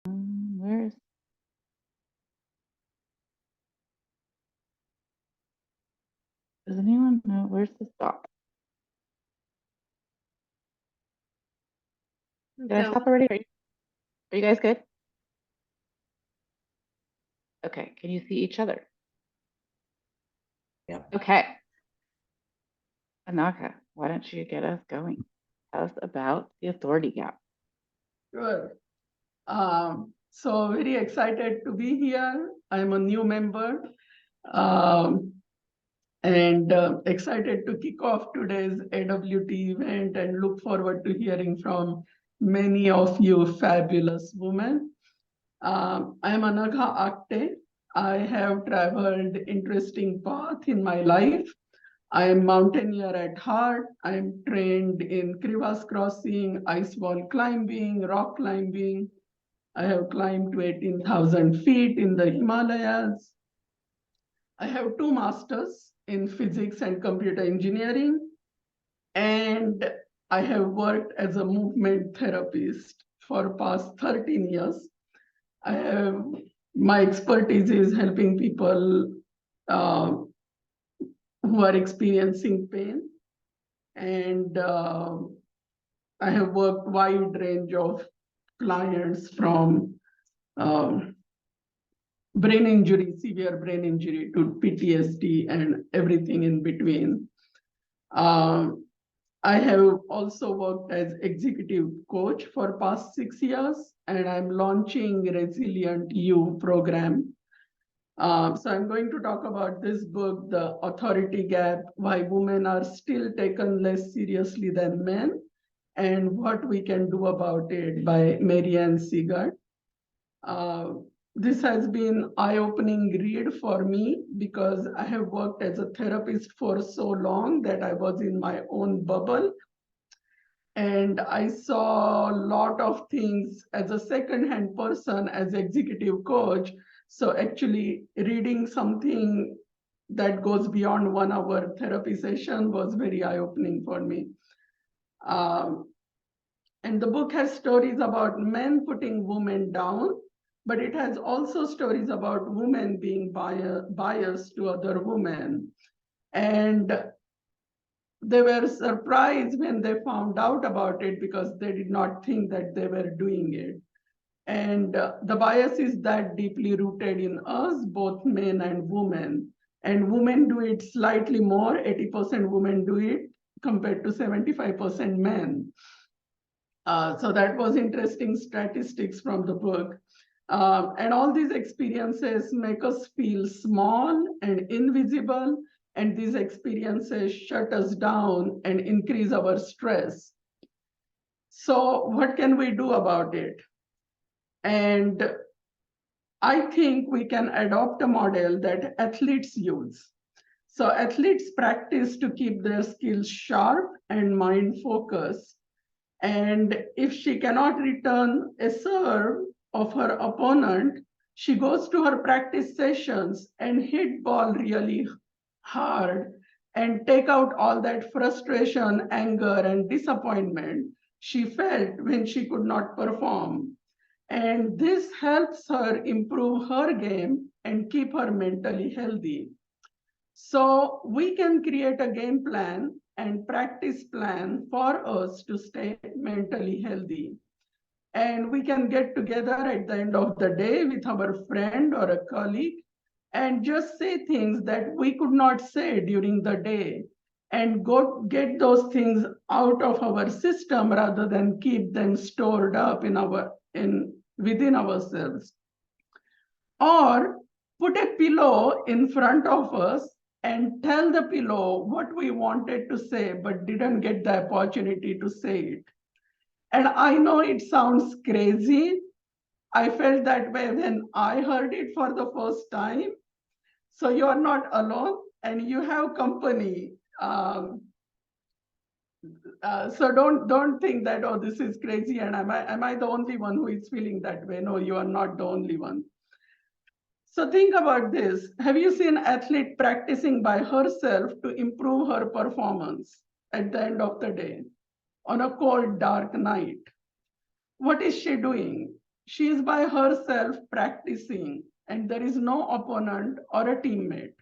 Where's does anyone know where's the stop? Did I So stop already? Are you guys good? Okay, can you see each other? yeah, Okay, Anaka, why don't you get us going? Tell us about the authority gap. Sure. So very excited to be here. I'm a new member um, and excited to kick off today's AWT event and look forward to hearing from many of you fabulous women. I'm Anagha Akte. I have traveled interesting path in my life. I am mountaineer at heart. I'm trained in crevasse crossing, ice wall climbing, rock climbing. I have climbed to 18,000 feet in the Himalayas. I have two masters in physics and computer engineering, and I have worked as a movement therapist for past 13 years. I have my expertise is helping people uh, who are experiencing pain, and I have worked wide range of clients from um, brain injury, severe brain injury to PTSD and everything in between. Um, I have also worked as executive coach for past 6 years, and I'm launching Resilient You program. So I'm going to talk about this book, The Authority Gap, Why Women Are Still Taken Less Seriously Than Men, and What We Can Do About It by Marianne Sigurd. Uh, this has been eye-opening read for me because I have worked as a therapist for so long that I was in my own bubble. And I saw a lot of things as a second-hand person, as executive coach. So actually reading something that goes beyond 1 hour therapy session was very eye-opening for me. Um, and the book has stories about men putting women down, but it has also stories about women being biased to other women. And they were surprised when they found out about it because they did not think that they were doing it. And the bias is that deeply rooted in us, both men and women. And women do it slightly more, 80% women do it compared to 75% men. So that was interesting statistics from the book. And all these experiences make us feel small and invisible, and these experiences shut us down and increase our stress. So what can we do about it? And I think we can adopt a model that athletes use. So athletes practice to keep their skills sharp and mind focused. And if she cannot return a serve of her opponent, she goes to her practice sessions and hit ball really hard and take out all that frustration, anger, and disappointment she felt when she could not perform. And this helps her improve her game and keep her mentally healthy. So we can create a game plan and practice plan for us to stay mentally healthy. And we can get together at the end of the day with our friend or a colleague and just say things that we could not say during the day and go get those things out of our system rather than keep them stored up in within ourselves. Or put a pillow in front of us and tell the pillow what we wanted to say but didn't get the opportunity to say it. And I know it sounds crazy. I felt that way when I heard it for the first time. So you are not alone and you have company. So don't think that, oh, this is crazy and am I the only one who is feeling that way? No, you are not the only one. So think about this. Have you seen athlete practicing by herself to improve her performance at the end of the day on a cold, dark night? What is she doing? she is by herself practicing, and there is no opponent or a teammate,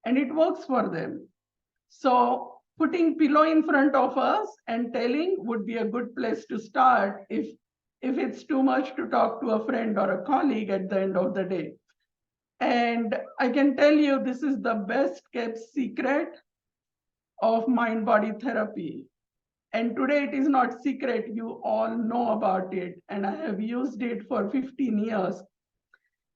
and it works for them. So putting pillow in front of us and telling would be a good place to start if it's too much to talk to a friend or a colleague at the end of the day. And I can tell you, this is the best kept secret of mind body therapy. And today it is not secret, you all know about it. And I have used it for 15 years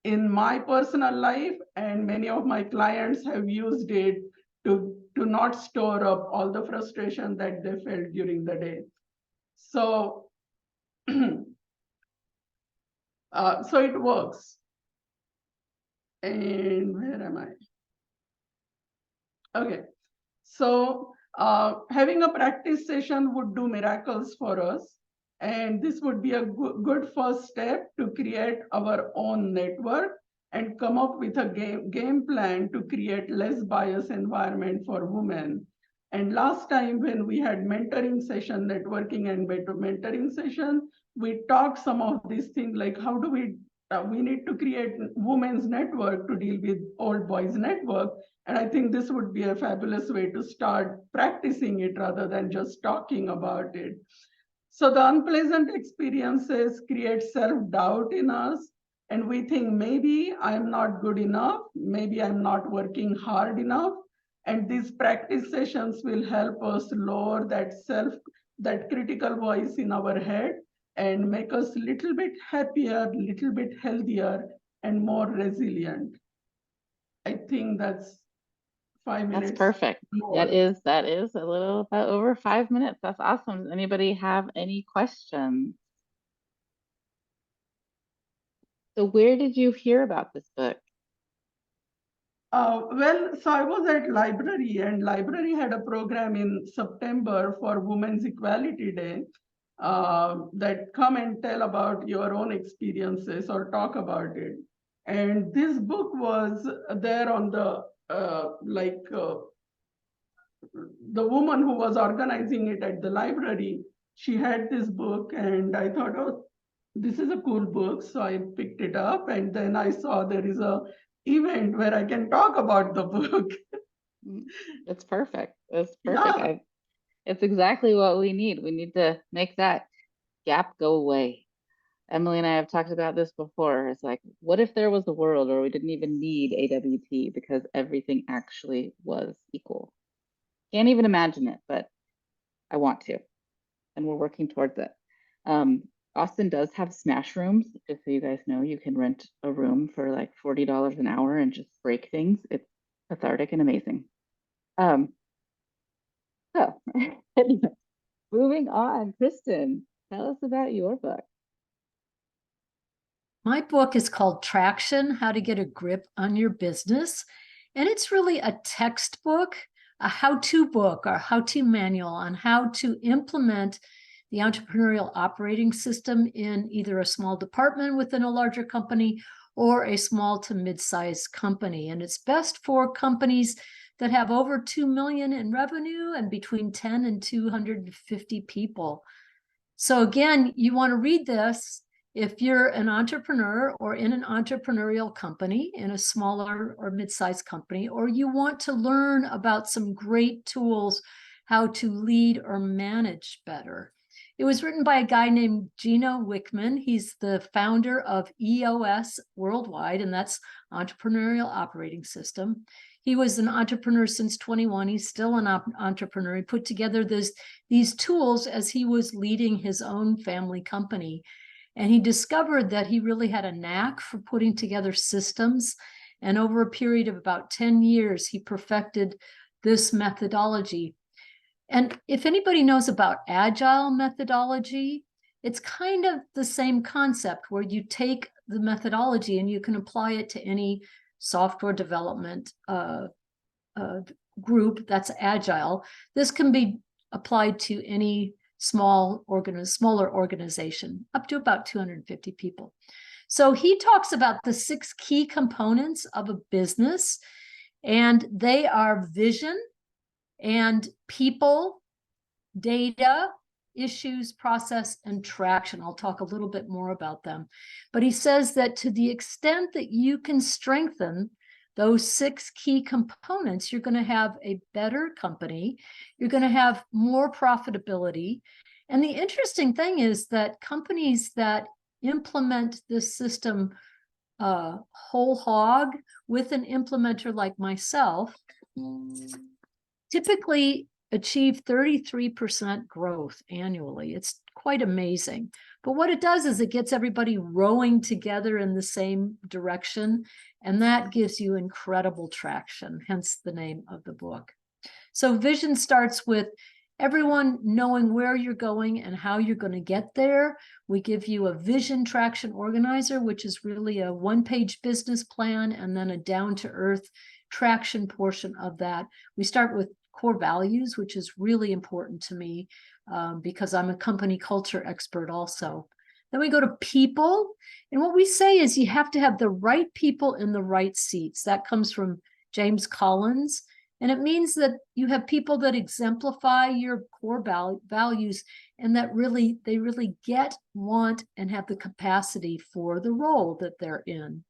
in my personal life, and many of my clients have used it to not store up all the frustration that they felt during the day. So, so it works. And where am I? Okay. So having a practice session would do miracles for us. And this would be a good first step to create our own network and come up with a game plan to create less biased environment for women. And last time when we had mentoring session, networking and mentoring session, we talked some of these things like how do we need to create women's network to deal with old boys network. And I think this would be a fabulous way to start practicing it rather than just talking about it. So the unpleasant experiences create self-doubt in us. And we think maybe I'm not good enough, maybe I'm not working hard enough. And these practice sessions will help us lower that critical voice in our head and make us a little bit happier, little bit healthier, and more resilient. I think that's 5 minutes. That's perfect. More. That is a little about over 5 minutes. That's awesome. Does anybody have any questions? So where did you hear about this book? Well, so I was at library, and library had a program in September for Women's Equality Day that come and tell about your own experiences or talk about it. And this book was there on the the woman who was organizing it at the library. She had this book, and I thought, oh, this is a cool book. So I picked it up, and then I saw there is a event where I can talk about the book. It's perfect. It's perfect. Yeah. It's exactly what we need. We need to make that gap go away. Emily and I have talked about this before. It's like, what if there was a world where we didn't even need AWT because everything actually was equal? Can't even imagine it, but I want to. And we're working towards it. Austin does have smash rooms. Just so you guys know, you can rent a room for like $40 an hour and just break things. It's cathartic and amazing. So anyway, moving on, Kristen, tell us about your book. My book is called Traction: How to Get a Grip on Your Business. And it's really a textbook, a how-to book or how-to manual on how to implement the entrepreneurial operating system in either a small department within a larger company or a small to mid-sized company. And it's best for companies that have over 2 million in revenue and between 10 and 250 people. So again, you want to read this if you're an entrepreneur or in an entrepreneurial company, in a smaller or mid-sized company, or you want to learn about some great tools, how to lead or manage better. It was written by a guy named Gino Wickman. He's the founder of EOS Worldwide, and that's Entrepreneurial Operating System. He was an entrepreneur since 21. He's still an entrepreneur. He put together these tools as he was leading his own family company. And he discovered that he really had a knack for putting together systems. And over a period of about 10 years, he perfected this methodology. And if anybody knows about agile methodology, it's kind of the same concept where you take the methodology and you can apply it to any software development group that's agile. This can be applied to any smaller organization, up to about 250 people. So he talks about the 6 key components of a business, and they are vision and people, data, issues, process, and traction. I'll talk a little bit more about them. But he says that to the extent that you can strengthen those 6 key components, you're going to have a better company. You're going to have more profitability. And the interesting thing is that companies that implement this system whole hog with an implementer like myself typically achieve 33% growth annually. It's quite amazing. But what it does is it gets everybody rowing together in the same direction, and that gives you incredible traction, hence the name of the book. So vision starts with everyone knowing where you're going and how you're going to get there. We give you a vision traction organizer, which is really a one-page business plan and then a down-to-earth traction portion of that. We start with core values, which is really important to me because I'm a company culture expert also. Then we go to people. And what we say is you have to have the right people in the right seats. That comes from James Collins. And it means that you have people that exemplify your core values and that they really get, want, and have the capacity for the role that they're in.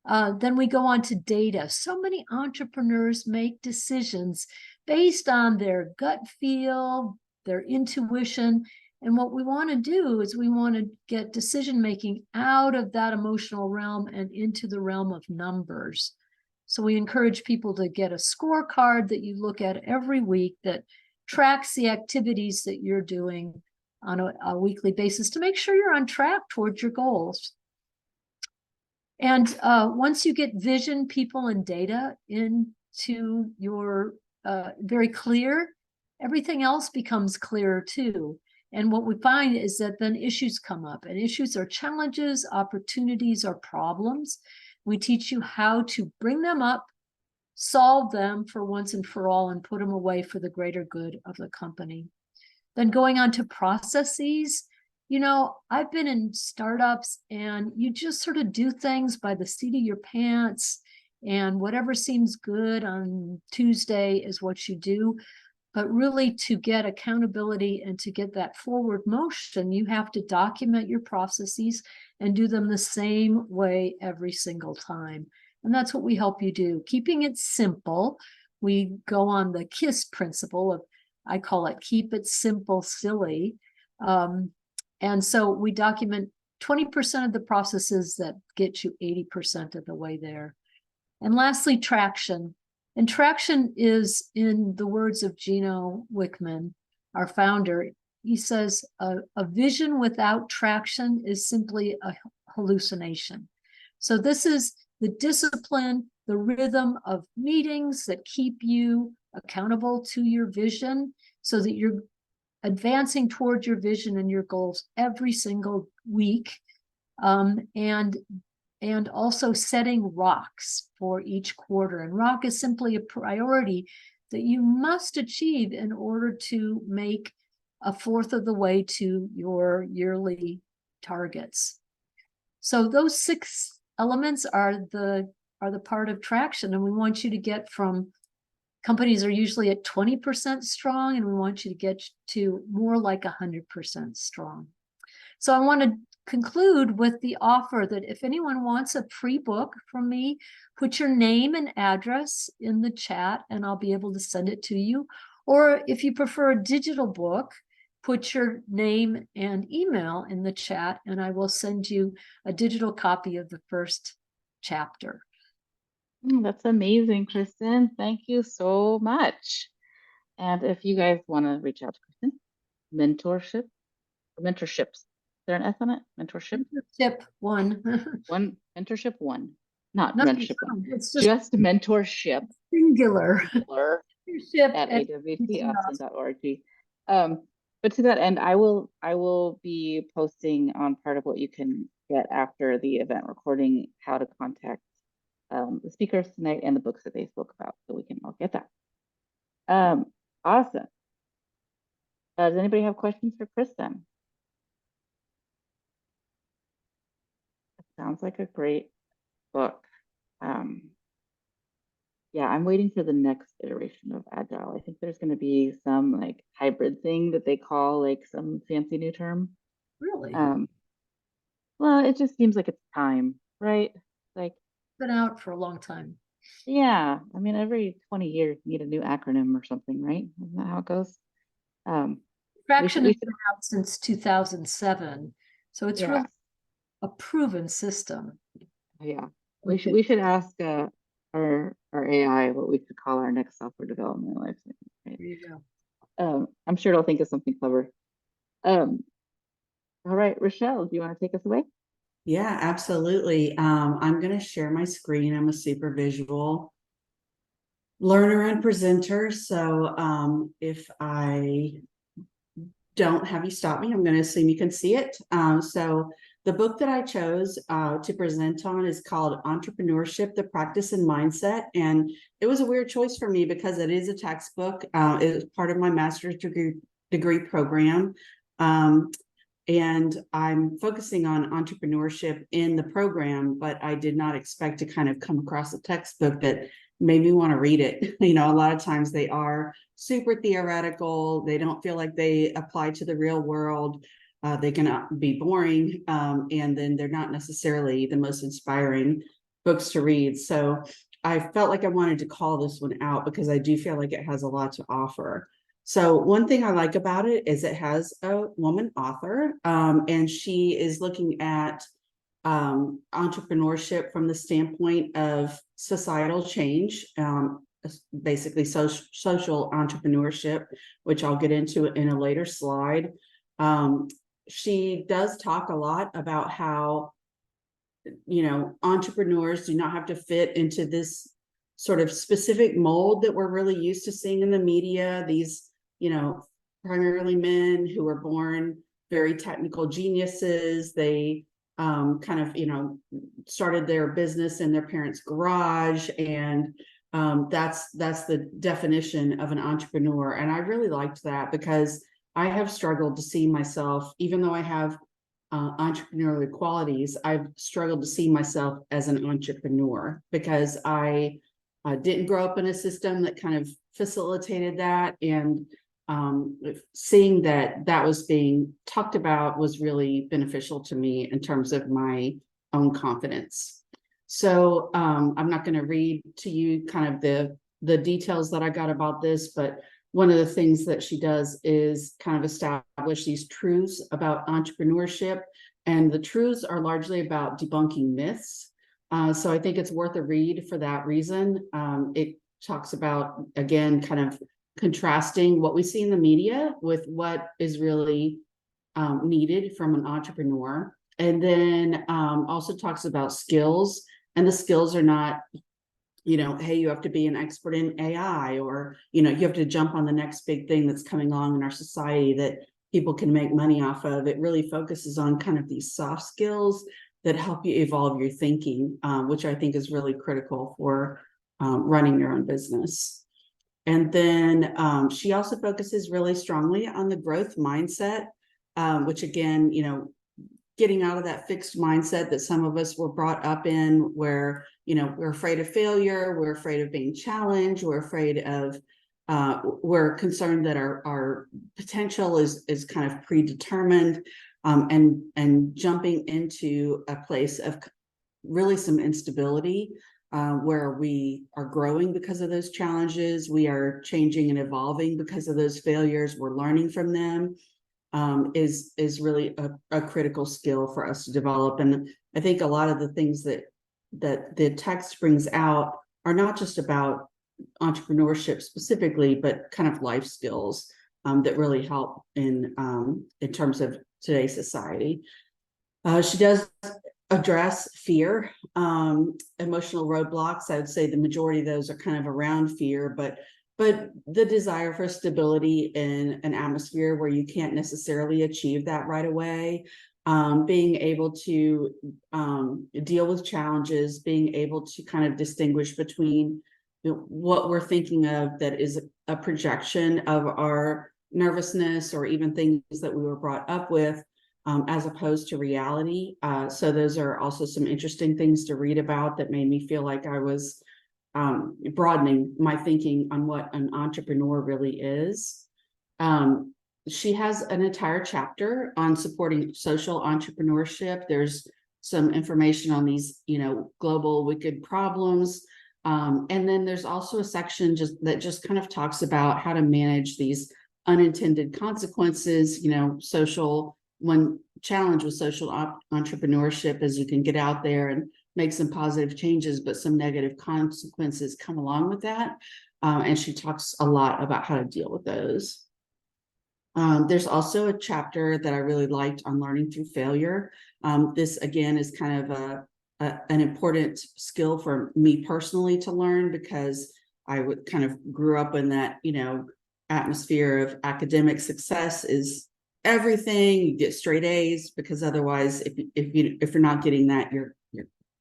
Then we go on to data. So many entrepreneurs make decisions based on their gut feel, their intuition. And what we want to do is we want to get decision-making out of that emotional realm and into the realm of numbers. So we encourage people to get a scorecard that you look at every week that tracks the activities that you're doing on a weekly basis to make sure you're on track towards your goals. And once you get vision, people, and data into your very clear, everything else becomes clearer too. And what we find is that then issues come up, and issues are challenges, opportunities are problems. We teach you how to bring them up, solve them for once and for all, and put them away for the greater good of the company. Then going on to processes, you know, I've been in startups and you just sort of do things by the seat of your pants, and whatever seems good on Tuesday is what you do. But really, to get accountability and to get that forward motion, you have to document your processes and do them the same way every single time. And that's what we help you do. Keeping it simple, we go on the KISS principle of, I call it keep it simple, silly. And so we document 20% of the processes that get you 80% of the way there. And lastly, traction. And traction is, in the words of Gino Wickman, our founder, he says, a vision without traction is simply a hallucination. So this is the discipline, the rhythm of meetings that keep you accountable to your vision so that you're advancing towards your vision and your goals every single week. And also setting rocks for each quarter. And rock is simply a priority that you must achieve in order to make a fourth of the way to your yearly targets. So those 6 elements are the part of traction. And we want you to get from, companies are usually at 20% strong, and we want you to get to more like 100% strong. So I want to conclude with the offer that if anyone wants a free book from me, put your name and address in the chat and I'll be able to send it to you. Or if you prefer a digital book, put your name and email in the chat and I will send you a digital copy of the first chapter. That's amazing, Kristen. Thank you so much. And if you guys want to reach out to Kristen, mentorships. Is there an S on it? Mentorship? Mentorship one. Mentorship one. Not Nothing mentorship one. It's just mentorship. Singular. Mentorship at awtaustin.org. But to that end, I will be posting on part of what you can get after the event recording, how to contact the speakers tonight and the books that they spoke about, so we can all get that. Awesome. Does anybody have questions for Kristen? It sounds like a great book. Yeah, I'm waiting for the next iteration of Agile. I think there's going to be some like hybrid thing that they call like some fancy new term. Really? Um, well, it just seems like it's time, right? Like, Been out for a long time. yeah, I mean, every 20 years you need a new acronym or something, right? Isn't that how it goes? Um, Traction we has should, been out since 2007. So it's yeah, really a proven system. yeah. Okay. We should ask our AI what we should call our next software development life cycle, right? There you go. I'm sure it'll think of something clever. Um, all right, Rochelle, do you want to take us away? Yeah, absolutely. I'm going to share my screen. I'm a super visual learner and presenter. So if I don't have you stop me, I'm going to assume you can see it. So the book that I chose to present on is called Entrepreneurship, the Practice and Mindset. And it was a weird choice for me because it is a textbook. It was part of my master's degree program. And I'm focusing on entrepreneurship in the program, but I did not expect to kind of come across a textbook that made me want to read it. You know, a lot of times they are super theoretical. They don't feel like they apply to the real world. They can be boring, and then they're not necessarily the most inspiring books to read. So I felt like I wanted to call this one out because I do feel like it has a lot to offer. So one thing I like about it is it has a woman author, and she is looking at entrepreneurship from the standpoint of societal change, basically social entrepreneurship, which I'll get into in a later slide. She does talk a lot about how, you know, entrepreneurs do not have to fit into this sort of specific mold that we're really used to seeing in the media. These, you know, primarily men who were born very technical geniuses. They kind of, you know, started their business in their parents' garage, and that's the definition of an entrepreneur. And I really liked that because I have struggled to see myself, even though I have entrepreneurial qualities, I've struggled to see myself as an entrepreneur because I didn't grow up in a system that kind of facilitated that. And seeing that that was being talked about was really beneficial to me in terms of my own confidence. So I'm not going to read to you kind of the details that I got about this, but one of the things that she does is kind of establish these truths about entrepreneurship. And the truths are largely about debunking myths. So I think it's worth a read for that reason. It talks about, again, kind of contrasting what we see in the media with what is really needed from an entrepreneur. And then also talks about skills. And the skills are not, you know, hey, you have to be an expert in AI, or, you know, you have to jump on the next big thing that's coming along in our society that people can make money off of. It really focuses on kind of these soft skills that help you evolve your thinking, which I think is really critical for running your own business. And then she also focuses really strongly on the growth mindset, which again, you know, getting out of that fixed mindset that some of us were brought up in, where, you know, we're afraid of failure, we're afraid of being challenged, we're afraid of, we're concerned that our potential is kind of predetermined, and jumping into a place of really some instability, where we are growing because of those challenges, we are changing and evolving because of those failures, we're learning from them. Is really a critical skill for us to develop. And I think a lot of the things that the text brings out are not just about entrepreneurship specifically, but kind of life skills that really help in terms of today's society. She does address fear, emotional roadblocks. I would say the majority of those are kind of around fear, but the desire for stability in an atmosphere where you can't necessarily achieve that right away, being able to deal with challenges, being able to kind of distinguish between what we're thinking of that is a projection of our nervousness or even things that we were brought up with, as opposed to reality. So those are also some interesting things to read about that made me feel like I was broadening my thinking on what an entrepreneur really is. She has an entire chapter on supporting social entrepreneurship. There's some information on these, global wicked problems. And then there's also a section that just kind of talks about how to manage these unintended consequences. One challenge with social entrepreneurship is you can get out there and make some positive changes, but some negative consequences come along with that. And she talks a lot about how to deal with those. There's also a chapter that I really liked on learning through failure. This again is kind of an important skill for me personally to learn, because I would kind of grew up in that, atmosphere of academic success is everything. You get straight A's, because otherwise, if you're not getting that, you're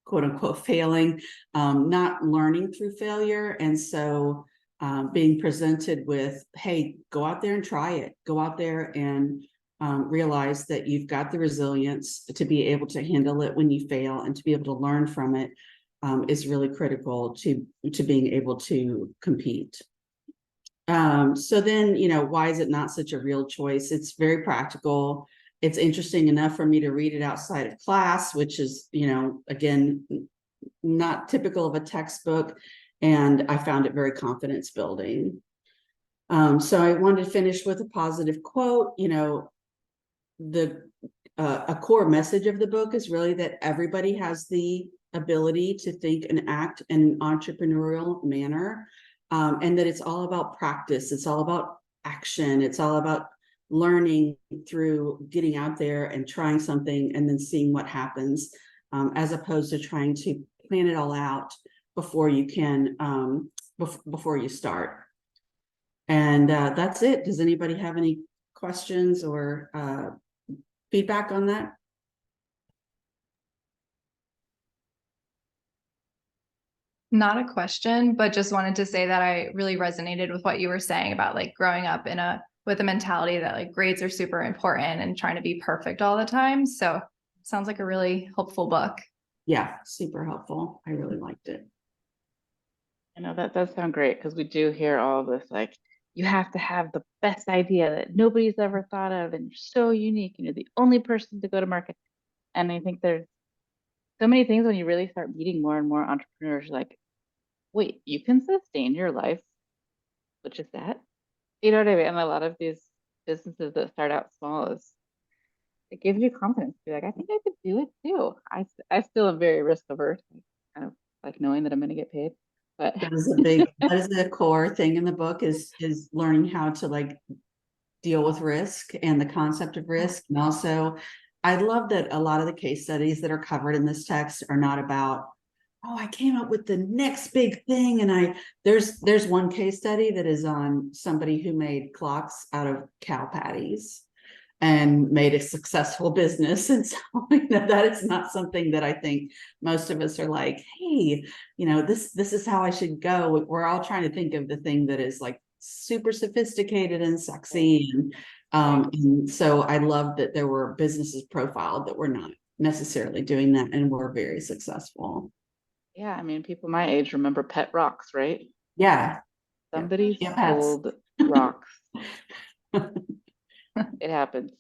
quote unquote failing, not learning through failure. And so being presented with, hey, go out there and try it. Go out there and realize that you've got the resilience to be able to handle it when you fail and to be able to learn from it is really critical to being able to compete. So then, why is it not such a real choice? It's very practical. It's interesting enough for me to read it outside of class, which is, again, not typical of a textbook. And I found it very confidence building. So I wanted to finish with a positive quote. A core message of the book is really that everybody has the ability to think and act in an entrepreneurial manner, and that it's all about practice. It's all about action. It's all about learning through getting out there and trying something and then seeing what happens, as opposed to trying to plan it all out before you can, before you start. And that's it. Does anybody have any questions or feedback on that? Not a question, but just wanted to say that I really resonated with what you were saying about like growing up with a mentality that like grades are super important and trying to be perfect all the time. So it sounds like a really helpful book. Yeah, super helpful. I really liked it. That does sound great, because we do hear all this, like, you have to have the best idea that nobody's ever thought of, and you're so unique, and you're the only person to go to market. And I think there's so many things when you really start meeting more and more entrepreneurs, like, wait, you can sustain your life with just that? You know what I mean? And a lot of these businesses that start out small, it gives you confidence to be like, I think I could do it too. I still am very risk averse, kind of like knowing that I'm going to get paid. But that is a core thing in the book is learning how to like deal with risk and the concept of risk. And also, I love that a lot of the case studies that are covered in this text are not about, oh, I came up with the next big thing. And there's one case study that is on somebody who made clocks out of cow patties and made a successful business. And so that is not something that I think most of us are like, hey, this is how I should go. We're all trying to think of the thing that is like super sophisticated and sexy. And so I love that there were businesses profiled that were not necessarily doing that and were very successul. Yeah, I mean, people my age remember pet rocks, right? Yeah. Somebody Yeah, sold rocks. It happens.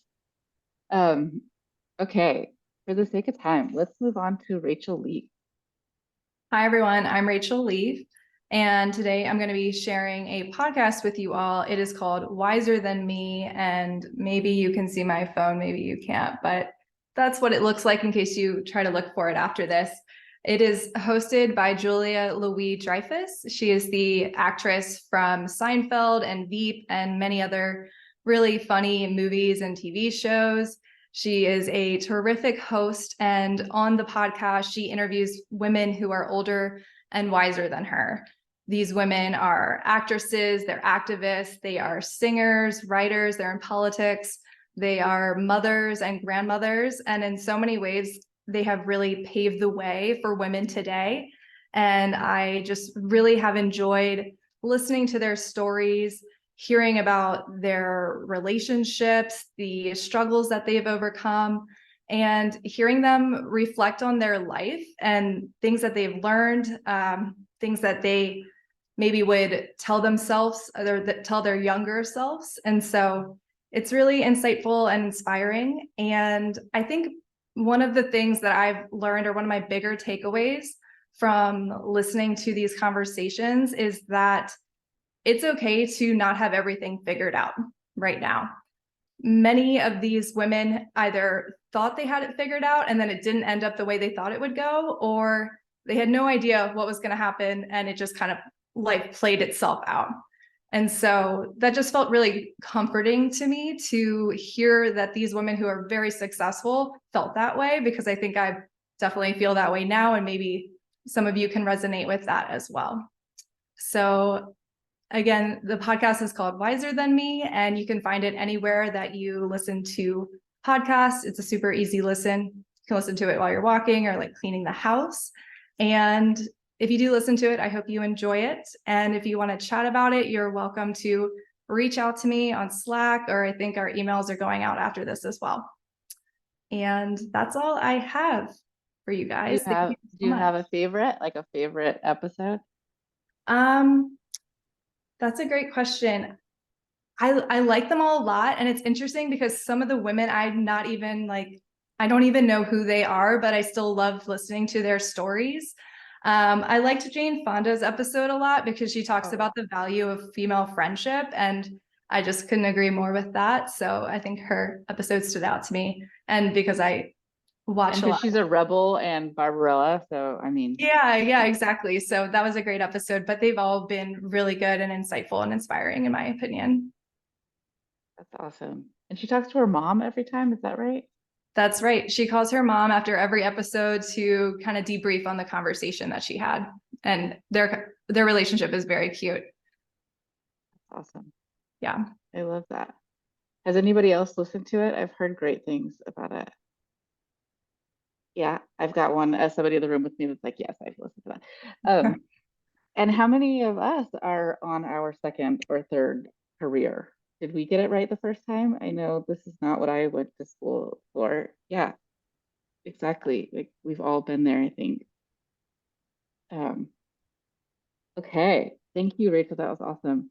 Okay, for the sake of time, let's move on to Rachel Leaf. Hi, everyone. I'm Rachel Leaf, and today I'm going to be sharing a podcast with you all. It is called Wiser Than Me, and maybe you can see my phone, maybe you can't, but that's what it looks like in case you try to look for it after this. It is hosted by Julia Louis-Dreyfus. She is the actress from Seinfeld and Veep and many other really funny movies and TV shows. She is a terrific host, and on the podcast, she interviews women who are older and wiser than her. These women are actresses, they're activists, they are singers, writers, they're in politics, they are mothers and grandmothers, and in so many ways, they have really paved the way for women today. And I just really have enjoyed listening to their stories, hearing about their relationships, the struggles that they've overcome, and hearing them reflect on their life and things that they've learned, things that they maybe would tell themselves or tell their younger selves. And so it's really insightful and inspiring. And I think one of the things that I've learned, or one of my bigger takeaways from listening to these conversations, is that it's okay to not have everything figured out right now. Many of these women either thought they had it figured out and then it didn't end up the way they thought it would go, or they had no idea what was going to happen and it just kind of like played itself out. And so that just felt really comforting to me to hear that these women who are very successful felt that way, because I think I definitely feel that way now, and maybe some of you can resonate with that as well. So again, the podcast is called Wiser Than Me, and you can find it anywhere that you listen to podcasts. It's a super easy listen. You can listen to it while you're walking or like cleaning the house. And if you do listen to it, I hope you enjoy it. And if you want to chat about it, you're welcome to reach out to me on Slack, or I think our emails are going out after this as well. And that's all I have for you guys. Do you have a favorite, like a favorite episode? That's a great question. I like them all a lot. And it's interesting because some of the women I don't even know who they are, but I still love listening to their stories. I liked Jane Fonda's episode a lot because she talks about the value of female friendship, and I just couldn't agree more with that. So I think her episode stood out to me, and because I watch a lot. She's a rebel and Barbarella, so I mean. Yeah, exactly. So that was a great episode, but they've all been really good and insightful and inspiring, in my opinion. That's awesome. And she talks to her mom every time, is that right? That's right. She calls her mom after every episode to kind of debrief on the conversation that she had. And their relationship is very cute. That's awesome. Yeah. I love that. Has anybody else listened to it? I've heard great things about it. Yeah, I've got one, somebody in the room with me that's like, yes, I've listened to that. And how many of us are on our second or third career? Did we get it right the first time? I know this is not what I went to school for. Yeah, exactly. Like we've all been there, I think. Okay, thank you, Rachel. That was awesome.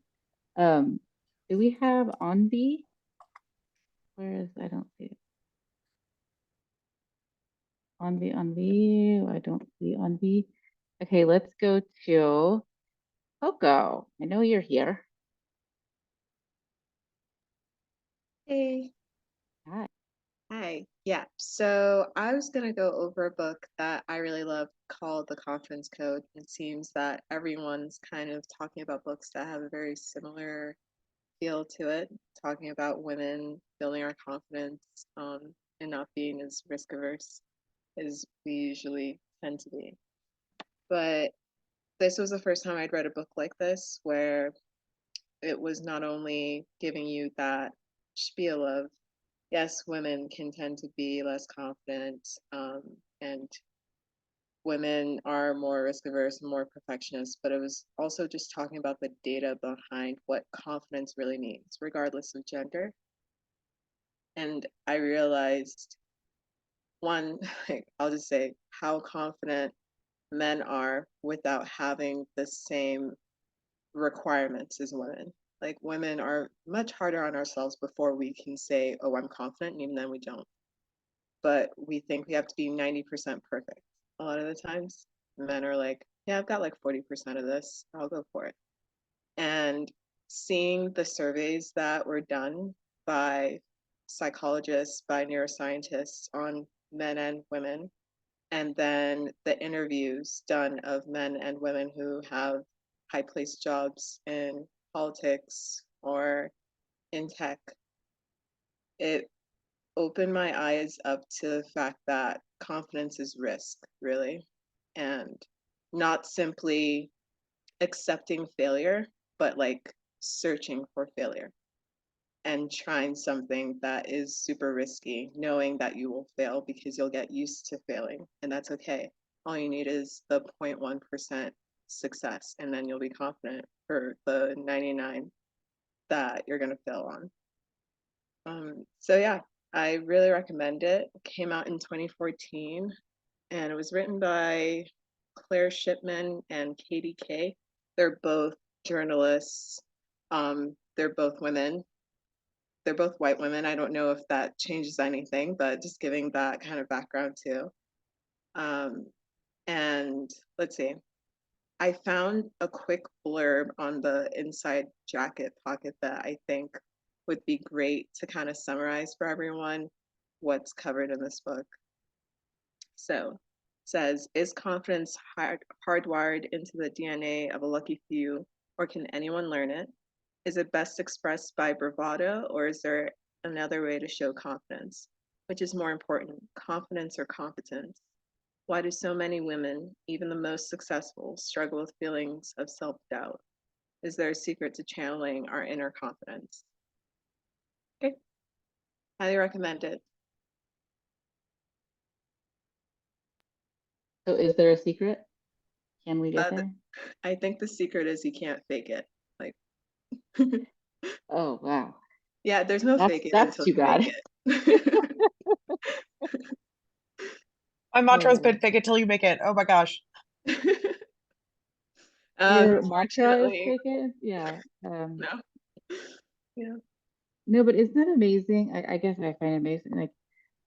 Do we have Anvi? Where is, I don't see it. Anvi, I don't see Anvi. Okay, let's go to Coco. I know you're here. Hey. Hi. Hi. Yeah. So I was going to go over a book that I really love called The Confidence Code. It seems that everyone's kind of talking about books that have a very similar feel to it, talking about women building our confidence, and not being as risk averse as we usually tend to be. But this was the first time I'd read a book like this, where it was not only giving you that spiel of, yes, women can tend to be less confident, and women are more risk averse and more perfectionist, but it was also just talking about the data behind what confidence really means, regardless of gender. And I realized, one, I'll just say how confident men are without having the same requirements as women. Like women are much harder on ourselves before we can say, oh, I'm confident, and even then we don't. But we think we have to be 90% perfect. A lot of the times men are like, yeah, I've got like 40% of this, I'll go for it. And seeing the surveys that were done by psychologists, by neuroscientists on men and women, and then the interviews done of men and women who have high placed jobs in politics or in tech, it opened my eyes up to the fact that confidence is risk, really, and not simply accepting failure, but like searching for failure and trying something that is super risky, knowing that you will fail because you'll get used to failing, and that's okay. All you need is the 0.1% success, and then you'll be confident for the 99 that you're going to fail on. So yeah, I really recommend it. It came out in 2014 and it was written by Claire Shipman and Katie Kay. They're both journalists. They're both women. They're both white women. I don't know if that changes anything, but just giving that kind of background too. And let's see. I found a quick blurb on the inside jacket pocket that I think would be great to kind of summarize for everyone what's covered in this book. So it says, is confidence hardwired into the DNA of a lucky few, or can anyone learn it? Is it best expressed by bravado, or is there another way to show confidence? Which is more important, confidence or competence? Why do so many women, even the most successful, struggle with feelings of self-doubt? Is there a secret to channeling our inner confidence? Okay, highly recommend it. So is there a secret? Can we get Uh, there? I think the secret is you can't fake it. Like, Oh, wow. yeah, there's no fake it That's until too you make bad. it. My mantra has Oh. been fake it till you make it. Oh my gosh. Your mantra is Unfortunately, take it? Yeah. no. Yeah. No, but isn't that amazing? I guess I find it amazing. Like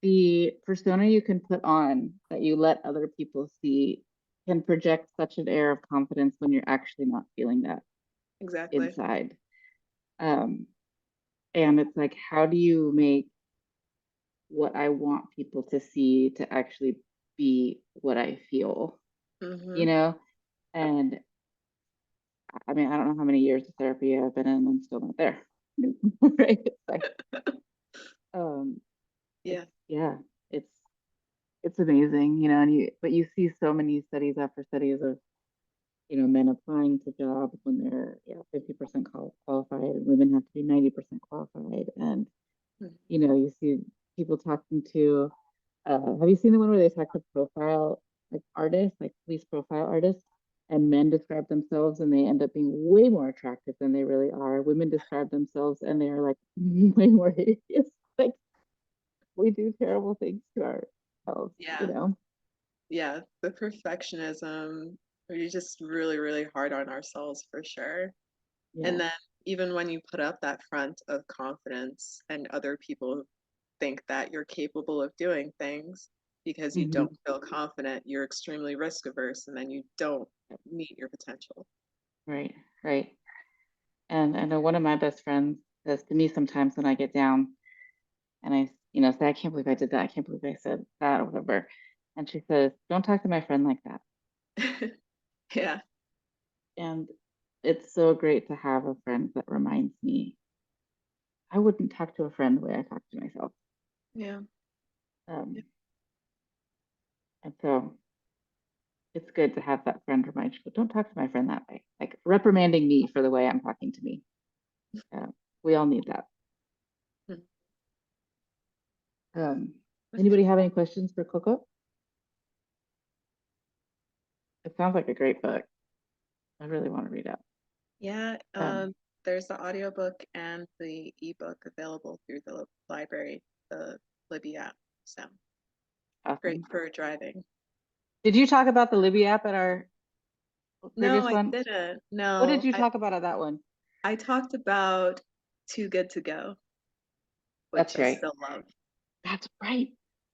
the persona you can put on that you let other people see can project such an air of confidence when you're actually not feeling that Exactly. inside. Um, and it's like, how do you make what I want people to see to actually be what I feel, Mm-hmm. you know? And I mean, I don't know how many years of therapy I've been in, I'm still not there. Right? It's like, um, Yeah. yeah, it's amazing, you know, but you see so many studies after studies of, you know, men applying to jobs when they're 50% qualified and women have to be 90% qualified. And, Mhm. you know, you see people talking to, have you seen the one where they talk to profile like artists, like police profile artists, and men describe themselves and they end up being way more attractive than they really are. Women describe themselves and they're like way more hideous. Like we do terrible things to ourselves, Yeah. you know? Yeah. The perfectionism, we're just really, really hard on ourselves for sure. Yeah. And then even when you put up that front of confidence and other people think that you're capable of doing things because you Mhm. don't feel confident, you're extremely risk averse and then you don't meet your potential. Right, right. And I know one of my best friends says to me sometimes when I get down and I, you know, say, I can't believe I did that. I can't believe I said that or whatever. And she says, don't talk to my friend like that. Yeah. And it's so great to have a friend that reminds me I wouldn't talk to a friend the way I talk to myself. Yeah. Um, and so it's good to have that friend remind you, don't talk to my friend that way. Like reprimanding me for the way I'm talking to me. We all need that. Anybody have any questions for Coco? It sounds like a great book. I really want to read it. Yeah. Um, There's the audiobook and the ebook available through the library, the Libby app. So great awesome. for driving. Did you talk about the Libby app at our No, previous I one? didn't. What did No, you talk about at that one? I talked about Too Good to Go, which That's I right. still love. That's right.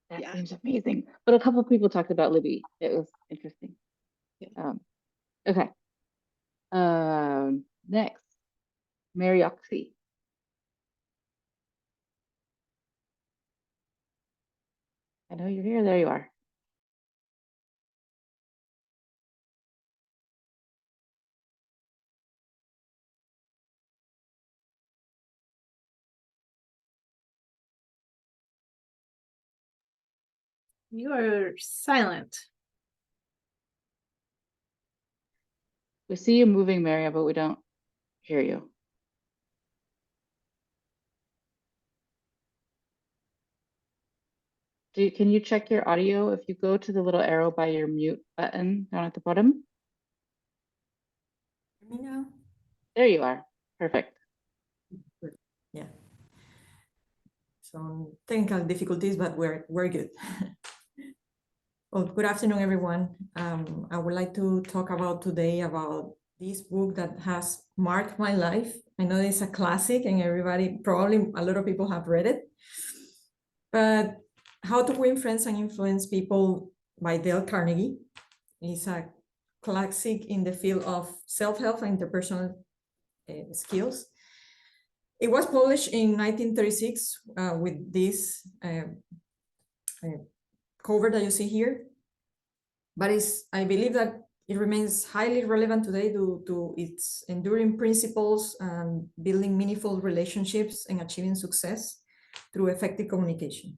That Yeah. seems amazing. But a couple of people talked about Libby. It was interesting. Yeah. Okay. Next, Mary Oxy. I know you're here. There you are. You are silent. We see you moving, Maria, but we don't hear you. Can you check your audio if you go to the little arrow by your mute button down at the bottom? Hear me now? There you are. Perfect. Yeah. some technical difficulties, but we're good. Well, good afternoon, everyone. I would like to talk about today about this book that has marked my life. I know it's a classic and everybody, probably a lot of people have read it, but How to Win Friends and Influence People by Dale Carnegie is a classic in the field of self-help and interpersonal skills. It was published in 1936 with this cover that you see here, but I believe that it remains highly relevant today to its enduring principles and building meaningful relationships and achieving success through effective communication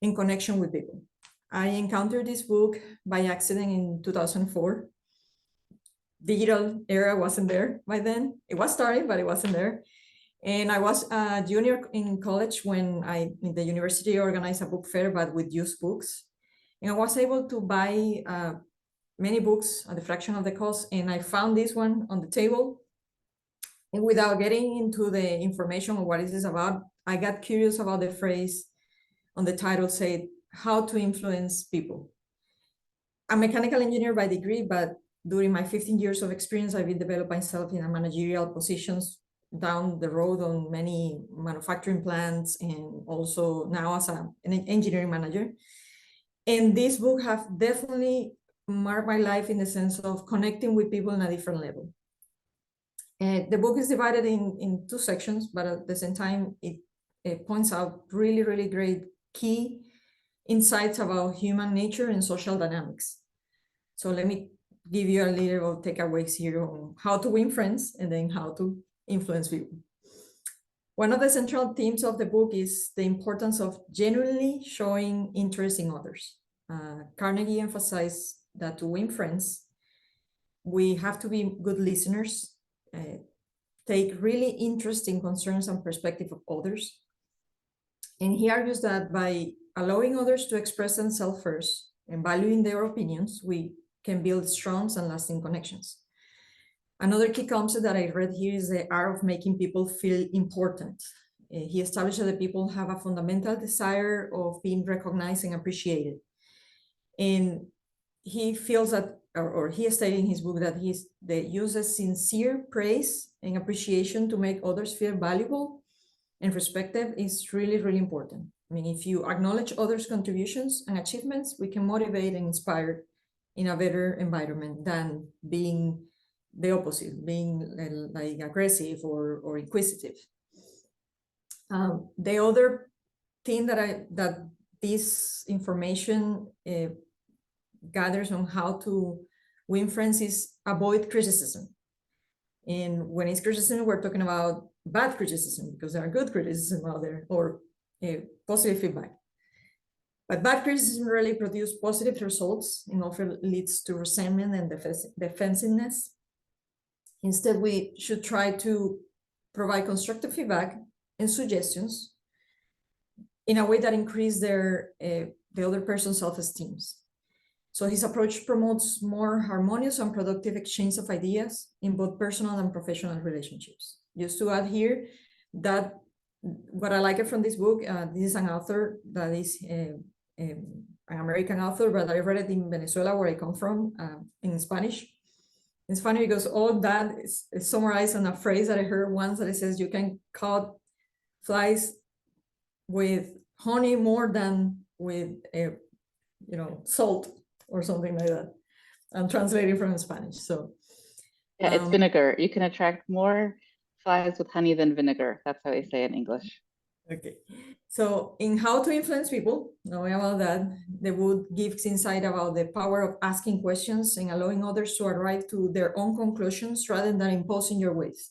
in connection with people. I encountered this book by accident in 2004. Digital era wasn't there by then. It was starting, but it wasn't there. And I was a junior in college when the university organized a book fair, but with used books. And I was able to buy many books at a fraction of the cost. And I found this one on the table. And without getting into the information of what it is about, I got curious about the phrase on the title said, How to Influence People. I'm a mechanical engineer by degree, but during my 15 years of experience, I've been developing myself in a managerial positions down the road on many manufacturing plants and also now as an engineering manager. And this book has definitely marked my life in the sense of connecting with people on a different level. And the book is divided in two sections, but at the same time, it points out really, really great key insights about human nature and social dynamics. So let me give you a little takeaways here on how to win friends and then how to influence people. One of the central themes of the book is the importance of genuinely showing interest in others. Carnegie emphasized that to win friends, we have to be good listeners, take really interest in concerns and perspective of others. And he argues that by allowing others to express themselves first and valuing their opinions, we can build strong and lasting connections. Another key concept that I read here is the art of making people feel important. He established that the people have a fundamental desire of being recognized and appreciated. And he feels that, or he stated in his book that they uses sincere praise and appreciation to make others feel valuable and respected is really, really important. I mean, if you acknowledge others' contributions and achievements, we can motivate and inspire in a better environment than being the opposite, being like aggressive or inquisitive. The other thing that this information gathers on how to win friends is avoid criticism. And when it's criticism, we're talking about bad criticism because there are good criticism out there or positive feedback. But bad criticism really produces positive results and often leads to resentment and defensiveness. Instead, we should try to provide constructive feedback and suggestions in a way that increase the other person's self-esteem. So his approach promotes more harmonious and productive exchange of ideas in both personal and professional relationships. Just to add here that what I like from this book, this is an author that is an American author, but I read it in Venezuela, where I come from, in Spanish. It's funny because all that is summarized in a phrase that I heard once that it says you can cut flies with honey more than with salt or something like that. I'm translating from Spanish. So yeah, it's vinegar. You can attract more flies with honey than vinegar. That's how they say it in English. Okay. So in How to Influence People, knowing about that, the book gives insight about the power of asking questions and allowing others to arrive to their own conclusions rather than imposing your ways.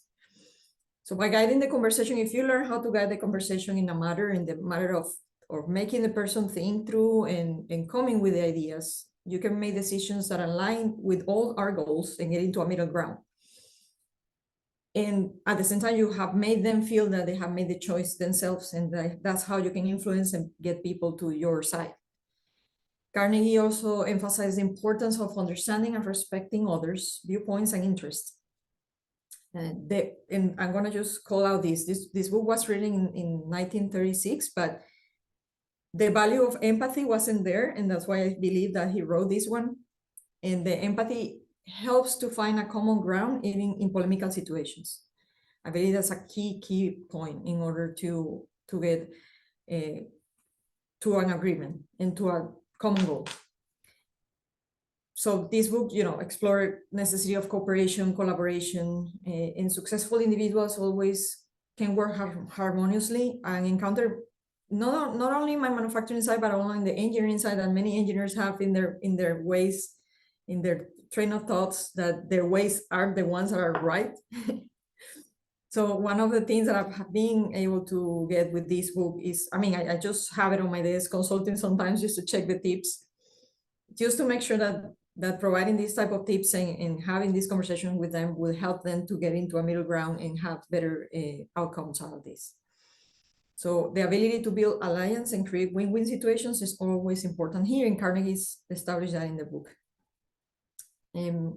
So by guiding the conversation, if you learn how to guide the conversation in the matter of making the person think through and coming with the ideas, you can make decisions that align with all our goals and get into a middle ground. And at the same time, you have made them feel that they have made the choice themselves, and that's how you can influence and get people to your side. Carnegie also emphasized the importance of understanding and respecting others' viewpoints and interests. And I'm gonna just call out this book was written in 1936, but the value of empathy wasn't there, and that's why I believe that he wrote this one. And the empathy helps to find a common ground even in polemical situations. I believe that's a key point in order to get to an agreement and to a common goal. So this book, explored necessity of cooperation, collaboration, and successful individuals always can work harmoniously and encounter not only my manufacturing side, but also in the engineering side that many engineers have in their ways, in their train of thoughts, that their ways are the ones that are right. So one of the things that I've been able to get with this book is, I just have it on my desk, consulting sometimes just to check the tips, just to make sure that providing this type of tips and having this conversation with them will help them to get into a middle ground and have better outcomes out of this. So the ability to build alliance and create win-win situations is always important here, and Carnegie's established that in the book.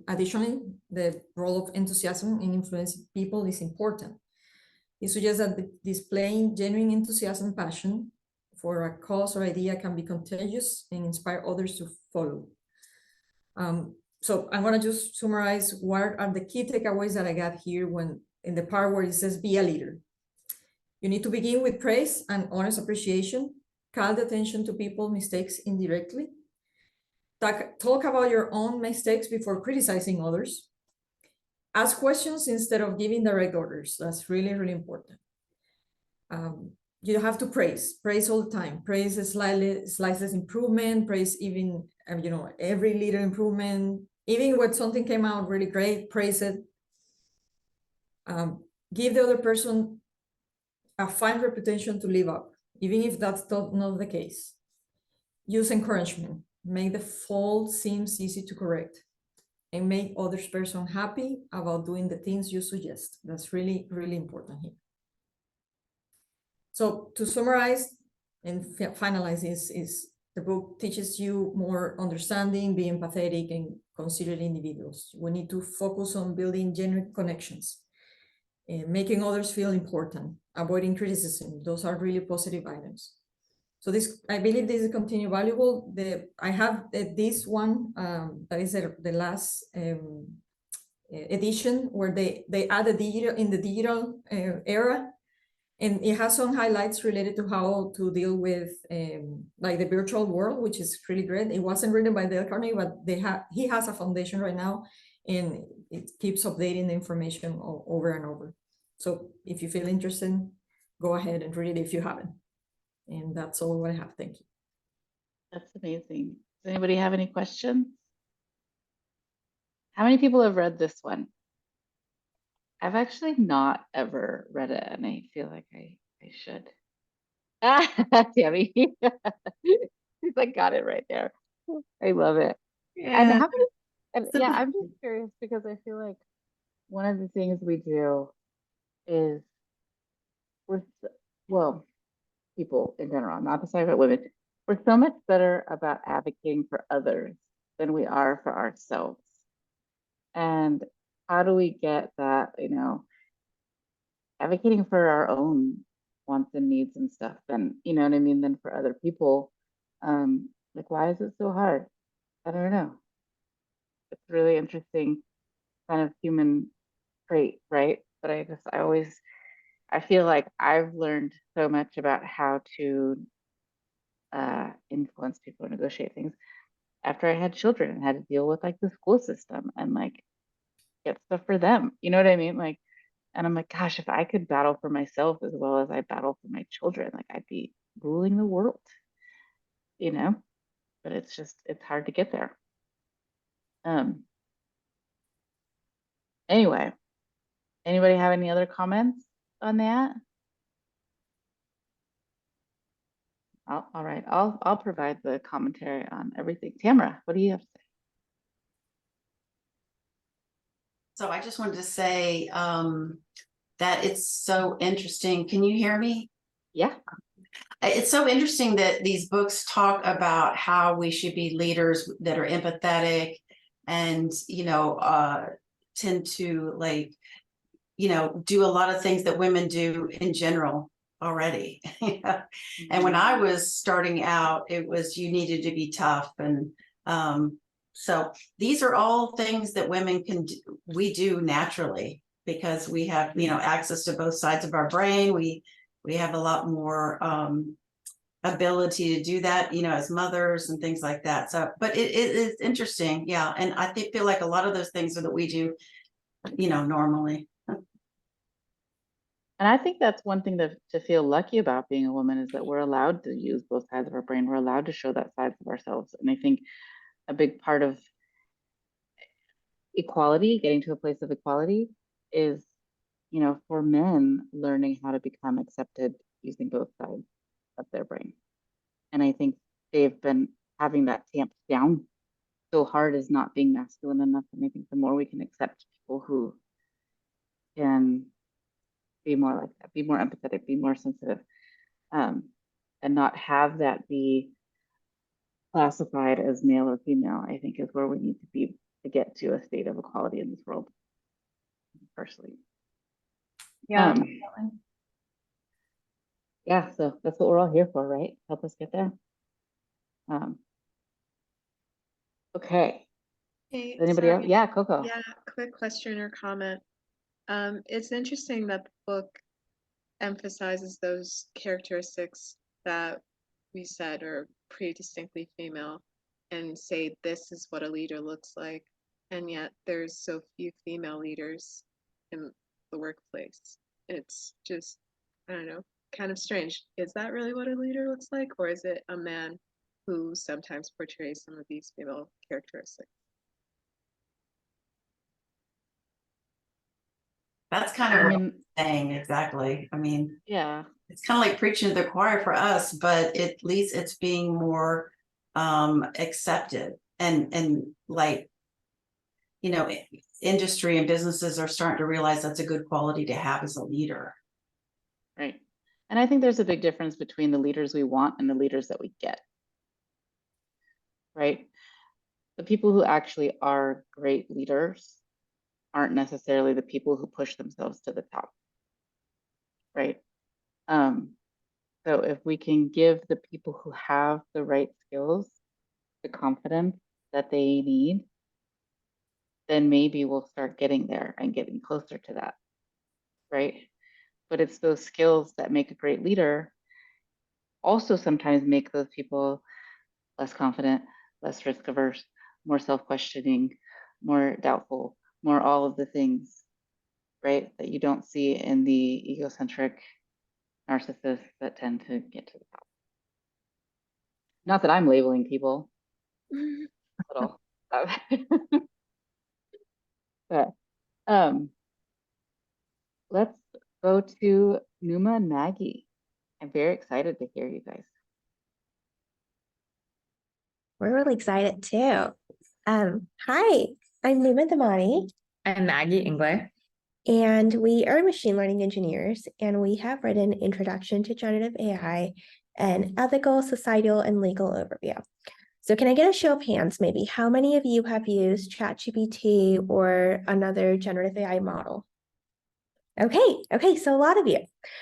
Additionally, the role of enthusiasm in influencing people is important. He suggests that displaying genuine enthusiasm and passion for a cause or idea can be contagious and inspire others to follow. So I'm going to just summarize what are the key takeaways that I got here when in the part where it says be a leader. You need to begin with praise and honest appreciation, call the attention to people's mistakes indirectly, talk about your own mistakes before criticizing others, ask questions instead of giving direct orders. That's really, really important. You have to praise all the time. Praise is slices improvement, praise even, every little improvement, even when something came out really great, praise it. Give the other person a fine reputation to live up, even if that's not the case. Use encouragement, make the fault seems easy to correct, and make other person happy about doing the things you suggest. That's really, really important here. So to summarize and finalize this is the book teaches you more understanding, be empathetic, and consider individuals. We need to focus on building genuine connections, making others feel important, avoiding criticism. Those are really positive items. So I believe this is continue valuable. I have this one that is the last edition where they add the digital era, and it has some highlights related to how to deal with like the virtual world, which is really great. It wasn't written by Dale Carnegie, but he has a foundation right now, and it keeps updating the information over and over. So if you feel interested, go ahead and read it if you haven't. And that's all I have. Thank you. That's amazing. Does anybody have any questions? How many people have read this one? I've actually not ever read it, and I feel like I should. Tammy. She's like, got it right there. I love it. And how many, yeah, I'm just curious because I feel like one of the things we do is people in general, not to say about women, we're so much better about advocating for others than we are for ourselves. And how do we get that, advocating for our own wants and needs and stuff, then, you know what I mean, then for other people, like, why is it so hard? I don't know. It's really interesting kind of human trait, right? But I feel like I've learned so much about how to influence people, negotiate things after I had children and had to deal with like the school system and like get stuff for them. You know what I mean? Like, and I'm like, gosh, if I could battle for myself as well as I battle for my children, like I'd be ruling the world, but it's hard to get there. Anyway, anybody have any other comments on that? All right, I'll provide the commentary on everything. Tamara, what do you have to say? So I just wanted to say that it's so interesting. Can you hear me? Yeah. It's so interesting that these books talk about how we should be leaders that are empathetic and, tend to like you know, do a lot of things that women do in general already. And when I was starting out, it was you needed to be tough. And so these are all things that women can do, we do naturally because we have, you know, access to both sides of our brain. We have a lot more ability to do that, you know, as mothers and things like that. So, but it is interesting. Yeah. And I feel like a lot of those things are that we do, you know, normally. And I think that's one thing to feel lucky about being a woman is that we're allowed to use both sides of our brain. We're allowed to show that sides of ourselves. And I think a big part of equality, getting to a place of equality, is, you know, for men learning how to become accepted using both sides of their brain. And I think they've been having that tamped down so hard as not being masculine enough. And I think the more we can accept people who can be more like that, be more empathetic, be more sensitive, and not have that be classified as male or female, I think is where we need to be to get to a state of equality in this world, personally. Yeah. Yeah, so that's what we're all here for, right? Help us get there. Okay. Hey, Anybody sorry. else? Yeah, Coco. Yeah, quick question or comment. It's interesting that the book emphasizes those characteristics that we said are pretty distinctly female and say this is what a leader looks like. And yet there's so few female leaders in the workplace. It's just, I don't know, kind of strange. Is that really what a leader looks like? Or is it a man who sometimes portrays some of these female characteristics? That's kind of I what mean, I'm saying. Exactly. I mean, yeah, it's kind of like preaching to the choir for us, but at least it's being more accepted and like, you know, industry and businesses are starting to realize that's a good quality to have as a leader. right. And I think there's a big difference between the leaders we want and the leaders that we get. Right? The people who actually are great leaders aren't necessarily the people who push themselves to the top. Right? So if we can give the people who have the right skills the confidence that they need, then maybe we'll start getting there and getting closer to that, right? But it's those skills that make a great leader also sometimes make those people less confident, less risk averse, more self-questioning, more doubtful, more all of the things, right? That you don't see in the egocentric narcissists that tend to get to the top. Not that I'm labeling people at all. But let's go to Numa and Maggie. I'm very excited to hear you guys. We're really excited too. Hi, I'm Numa Damani. I'm Maggie Engler. And we are machine learning engineers, and we have written Introduction to Generative AI and Ethical, Societal, and Legal Overview. So can I get a show of hands, maybe? How many of you have used ChatGPT or another generative AI model? Okay, so a lot of you.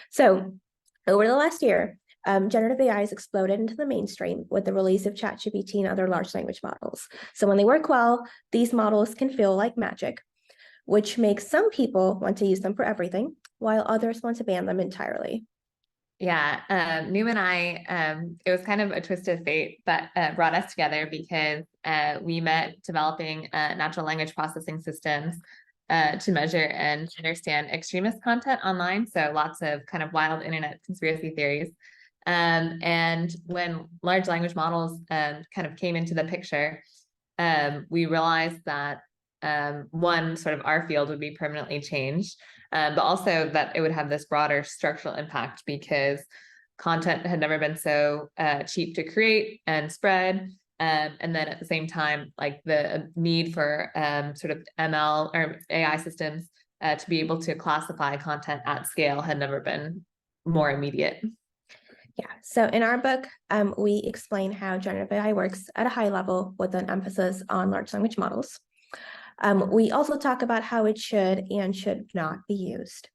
So over the last year, generative AI has exploded into the mainstream with the release of ChatGPT and other large language models. So when they work well, these models can feel like magic, which makes some people want to use them for everything, while others want to ban them entirely. Yeah, Numa and I, it was kind of a twist of fate that brought us together because we met developing natural language processing systems to measure and understand extremist content online. So lots of kind of wild internet conspiracy theories. And when large language models kind of came into the picture, we realized that one, sort of our field would be permanently changed, but also that it would have this broader structural impact because content had never been so cheap to create and spread. And then at the same time, like the need for sort of ML or AI systems to be able to classify content at scale had never been more immediate. Yeah, so in our book, we explain how generative AI works at a high level with an emphasis on large language models. We also talk about how it should and should not be used,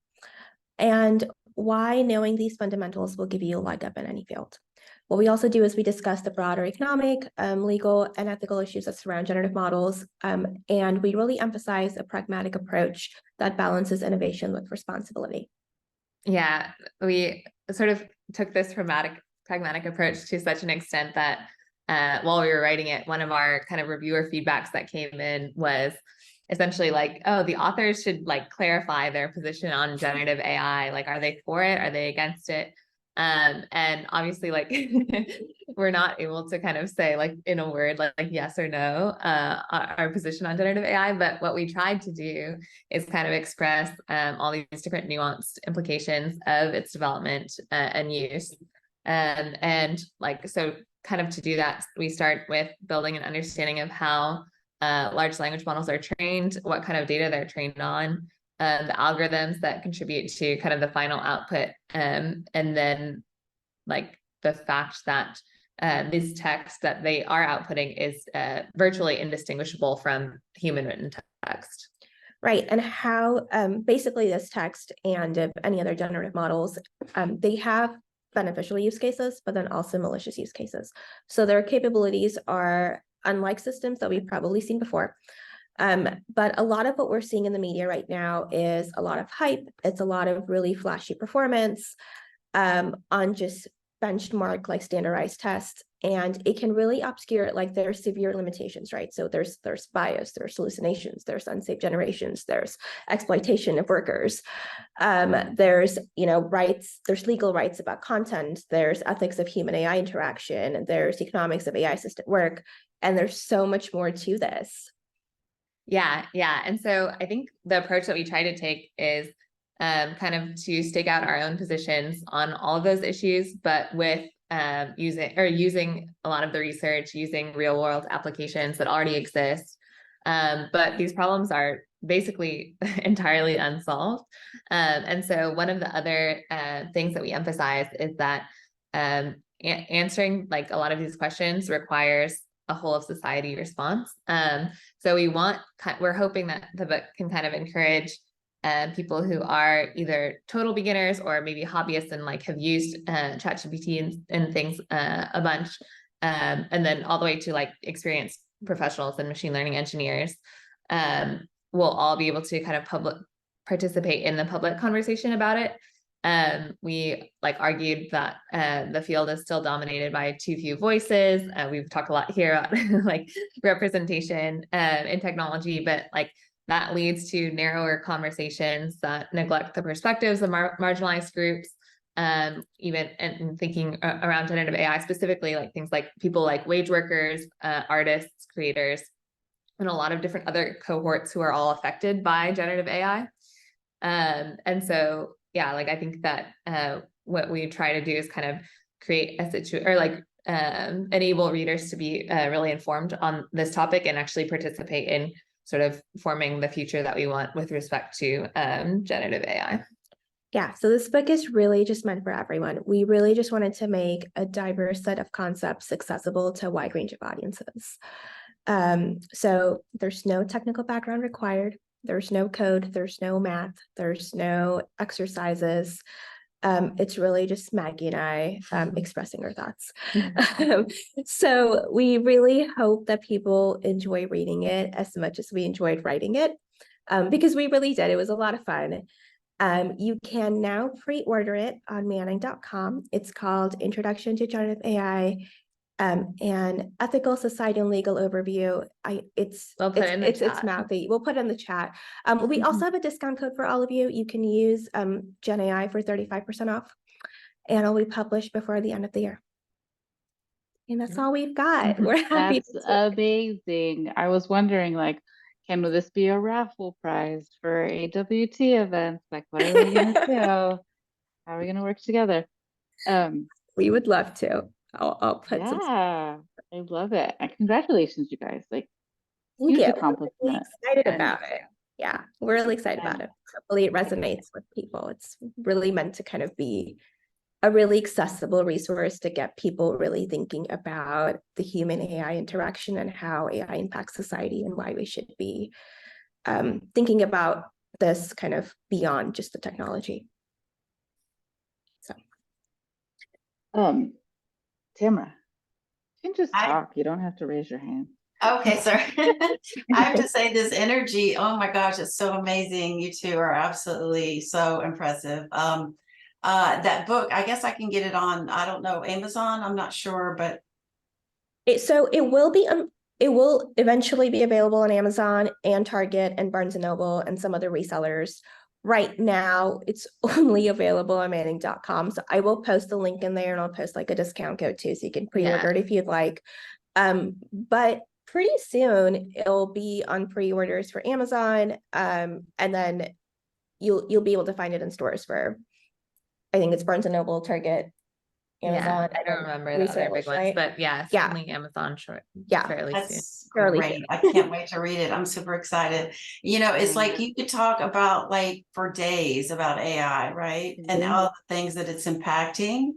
and why knowing these fundamentals will give you a leg up in any field. What we also do is we discuss the broader economic, legal, and ethical issues that surround generative models, and we really emphasize a pragmatic approach that balances innovation with responsibility. Yeah, we sort of took this pragmatic approach to such an extent that while we were writing it, one of our kind of reviewer feedbacks that came in was essentially like, oh, the authors should like clarify their position on generative AI. Like, are they for it? Are they against it? And obviously, like, we're not able to kind of say like in a word, like yes or no, our position on generative AI. But what we tried to do is kind of express all these different nuanced implications of its development and use. And like, so kind of to do that, we start with building an understanding of how large language models are trained, what kind of data they're trained on, the algorithms that contribute to kind of the final output, and then like the fact that this text that they are outputting is virtually indistinguishable from human written text. Right, and how basically this text and any other generative models, they have beneficial use cases, but then also malicious use cases. So their capabilities are unlike systems that we've probably seen before. But a lot of what we're seeing in the media right now is a lot of hype. It's a lot of really flashy performance on just benchmark like standardized tests, and it can really obscure like there are severe limitations, right? So there's bias, there's hallucinations, there's unsafe generations, there's exploitation of workers, there's rights, there's legal rights about content, there's ethics of human AI interaction, there's economics of AI assisted work, and there's so much more to this. Yeah. And so I think the approach that we try to take is kind of to stake out our own positions on all of those issues, but with using a lot of the research, using real world applications that already exist. But these problems are basically entirely unsolved. And so one of the other things that we emphasize is that answering like a lot of these questions requires a whole of society response. So we're hoping that the book can kind of encourage people who are either total beginners or maybe hobbyists and like have used ChatGPT and things a bunch, and then all the way to like experienced professionals and machine learning engineers will all be able to kind of participate in the public conversation about it. We like argued that the field is still dominated by too few voices. We've talked a lot here about like representation in technology, but like that leads to narrower conversations that neglect the perspectives of marginalized groups. Even and thinking around generative AI specifically, like things like people like wage workers, artists, creators, and a lot of different other cohorts who are all affected by generative AI. And so, yeah, like I think that what we try to do is kind of create a situation or like enable readers to be really informed on this topic and actually participate in sort of forming the future that we want with respect to generative AI. Yeah, so this book is really just meant for everyone. We really just wanted to make a diverse set of concepts accessible to a wide range of audiences. So there's no technical background required. There's no code, there's no math, there's no exercises. It's really just Maggie and I expressing our thoughts. So we really hope that people enjoy reading it as much as we enjoyed writing it, because we really did. It was a lot of fun. You can now pre-order it on Manning.com. It's called Introduction to Generative AI, and Ethical, Society, and Legal Overview. It's mouthy. We'll put it in the chat. We also have a discount code for all of you. You can use Gen AI for 35% off, and it'll be published before the end of the year. And that's all we've got. We're happy. That's amazing. I was wondering, like, can this be a raffle prize for AWT events? Like, what are we gonna do? How are we gonna work together? We would love to. I'll put some. Yeah, I love it. And congratulations, you guys. Like, Thank huge you. accomplishment. We're really excited And- about it. Yeah, we're really excited about it. Hopefully it resonates with people. It's really meant to kind of be a really accessible resource to get people really thinking about the human AI interaction and how AI impacts society and why we should be thinking about this kind of beyond just the technology. So, Tamara, you can just I- talk. You don't have to raise your hand. Okay, sorry. I have to say this energy, oh my gosh, it's so amazing. You two are absolutely so impressive. That book, I guess I can get it on, I don't know, Amazon, I'm not sure, but so it will be it will eventually be available on Amazon and Target and Barnes and Noble and some other resellers. Right now, it's only available on Manning.com. So I will post the link in there, and I'll post like a discount code too, so you can pre-order it if you'd like. But pretty soon it'll be on pre-orders for Amazon. And then you'll be able to find it in stores for, I think it's Barnes and Noble, Target, Amazon. I don't remember the other big ones, but certainly Amazon fairly soon. that's great. I can't wait to read it. I'm super excited. You know, it's like you could talk about like for days about AI, right? And all the things that it's impacting.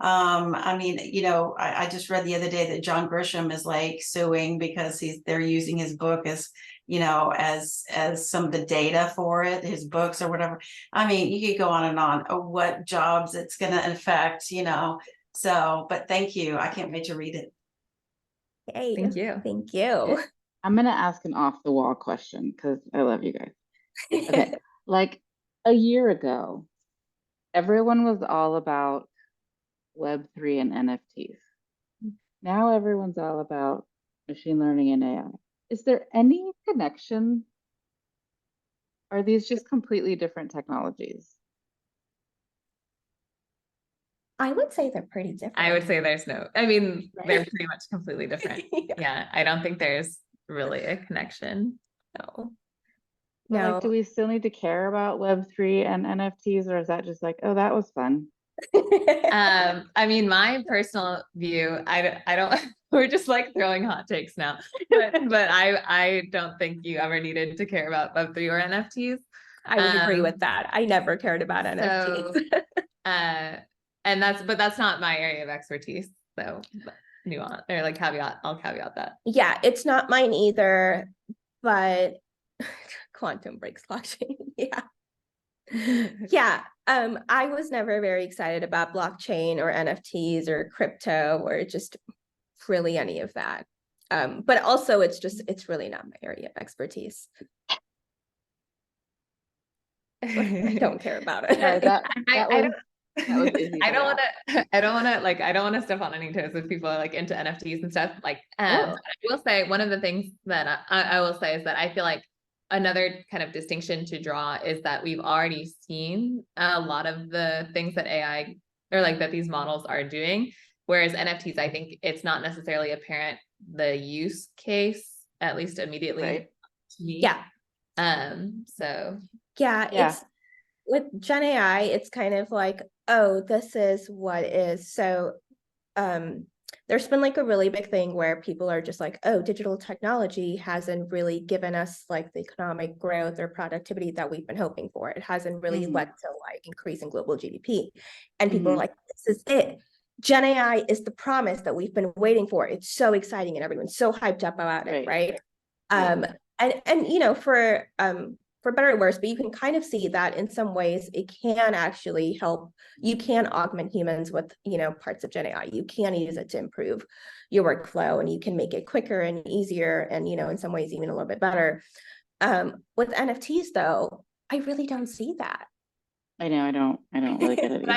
I mean, you know, I just read the other day that John Grisham is like suing because they're using his book as, you know, as some of the data for it, his books or whatever. I mean, you could go on and on what jobs it's going to affect, you know. So, but thank you. I can't wait to read it. Hey, Thank you. Thank you. I'm going to ask an off the wall question because I love you guys. Okay. Like a year ago, everyone was all about Web3 and NFTs. Now everyone's all about machine learning and AI. Is there any connection? Are these just completely different technologies? I would say they're pretty different. I would say there's no, I mean, they're pretty much completely different. Yeah, I don't think there's really a connection. No. But like, do we still need to care about Web3 and NFTs, or is that just like, oh, that was fun? I mean, my personal view, I don't, we're just like throwing hot takes now, but I don't think you ever needed to care about Web3 or NFTs. I would agree with that. I never cared about NFTs. And that's not my area of expertise. So nuance or like I'll caveat that. Yeah, it's not mine either, but quantum breaks blockchain. Yeah. I was never very excited about blockchain or NFTs or crypto or just really any of that. But also it's really not my area of expertise. I don't care about it. I don't want to step on any toes if people are like into NFTs and stuff. Like, I will say one of the things that I will say is that I feel like another kind of distinction to draw is that we've already seen a lot of the things that AI or like that these models are doing. Whereas NFTs, I think it's not necessarily apparent the use case, at least immediately to me. So it's with Gen AI, it's kind of like, oh, this is what is. So there's been like a really big thing where people are just like, oh, digital technology hasn't really given us like the economic growth or productivity that we've been hoping for. It hasn't really led to like increasing global GDP. And people are like, this is it. Gen AI is the promise that we've been waiting for. It's so exciting and everyone's so hyped up about it, right? And you know, for better or worse, but you can kind of see that in some ways it can actually help. You can augment humans with, you know, parts of Gen AI. You can use it to improve your workflow and you can make it quicker and easier and, you know, in some ways even a little bit better. With NFTs though, I really don't see that. I know, I don't really get it either.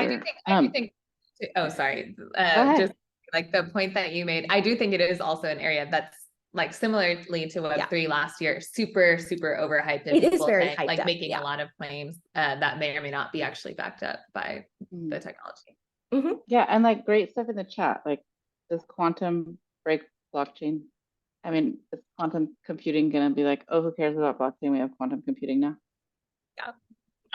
I do think oh, sorry. Just like the point that you made, I do think it is also an area that's like similarly to Web3 last year, super, super overhyped. It is very hyped like up, making a lot of claims that may or may not be actually backed up by the technology. Yeah, and like great stuff in the chat. Like, does quantum break blockchain? I mean, is quantum computing gonna be like, oh, who cares about blockchain? We have quantum computing now.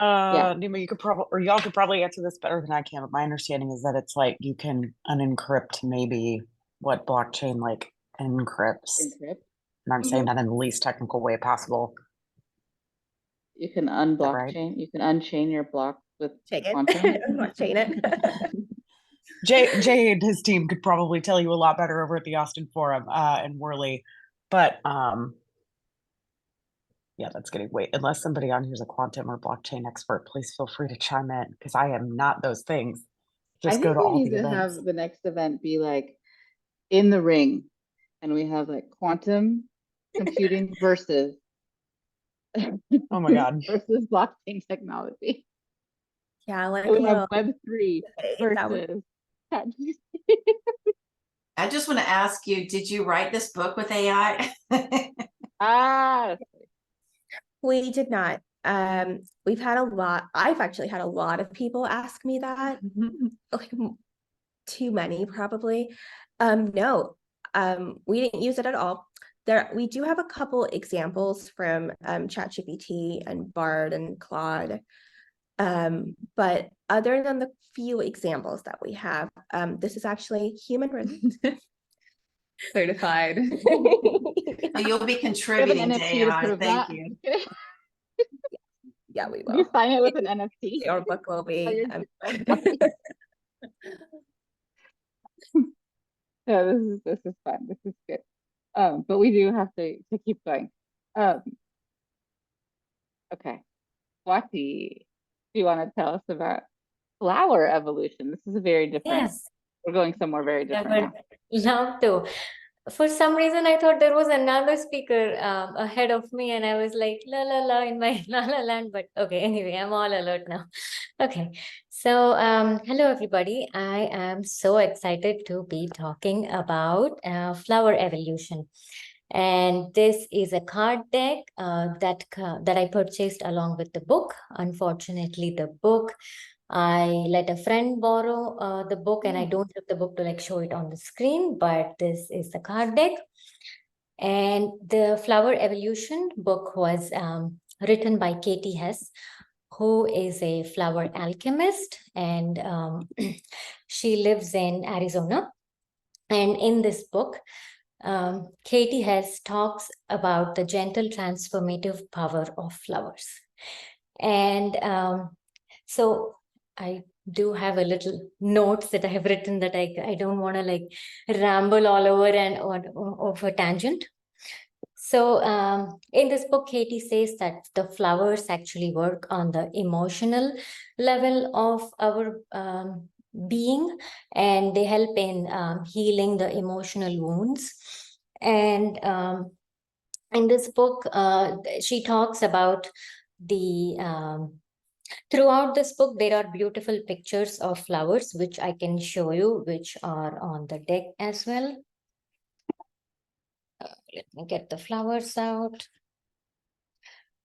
Nima, you could probably, or y'all could probably answer this better than I can, but my understanding is that it's like you can unencrypt maybe what blockchain like encrypts. And I'm saying that in the least technical way possible. You can unblockchain, you can unchain your block with quantum. Chain it. Jay and his team could probably tell you a lot better over at the Austin Forum and Worley, but Yeah, that's getting way, unless somebody on here's a quantum or blockchain expert, please feel free to chime in because I am not those things. I Just go think to we all need the to events. have the next event be like in the ring, and we have like quantum computing versus Oh my God. versus blockchain technology. Yeah, like And we have little Web3 that would versus ChatGPT. I just want to ask you, did you write this book with AI? Ah, we did not. We've had a lot. I've actually had a lot of people ask me that. Like too many probably. No, we didn't use it at all. We do have a couple examples from ChatGPT and Bard and Claude. But other than the few examples that we have, this is actually human written. Certified. So you'll be we have an contributing to NFT to AI. prove Thank that. you. Yeah, we You will. sign it with an NFT. Your book will be. Yeah, this is fun. This is good. But we do have to keep going. Okay. Swati, do you want to tell us about flower evolution? This is a very different. Yes, We're going somewhere very I different would now. love to. For some reason, I thought there was another speaker ahead of me, and I was like, la la la in my la la land. But okay, anyway, I'm all alert now. Okay, so hello everybody. I am so excited to be talking about flower evolution. And this is a card deck that I purchased along with the book. Unfortunately, the book, I let a friend borrow the book, and I don't have the book to like show it on the screen, but this is the card deck. And the Flower Evolution book was written by Katie Hess, who is a flower alchemist, and she lives in Arizona. And in this book, Katie Hess talks about the gentle transformative power of flowers. And so I do have a little notes that I have written that I don't want to like ramble all over and off a tangent. So in this book, Katie says that the flowers actually work on the emotional level of our being, and they help in healing the emotional wounds. And in this book, she talks about the throughout this book, there are beautiful pictures of flowers, which I can show you, which are on the deck as well. Let me get the flowers out.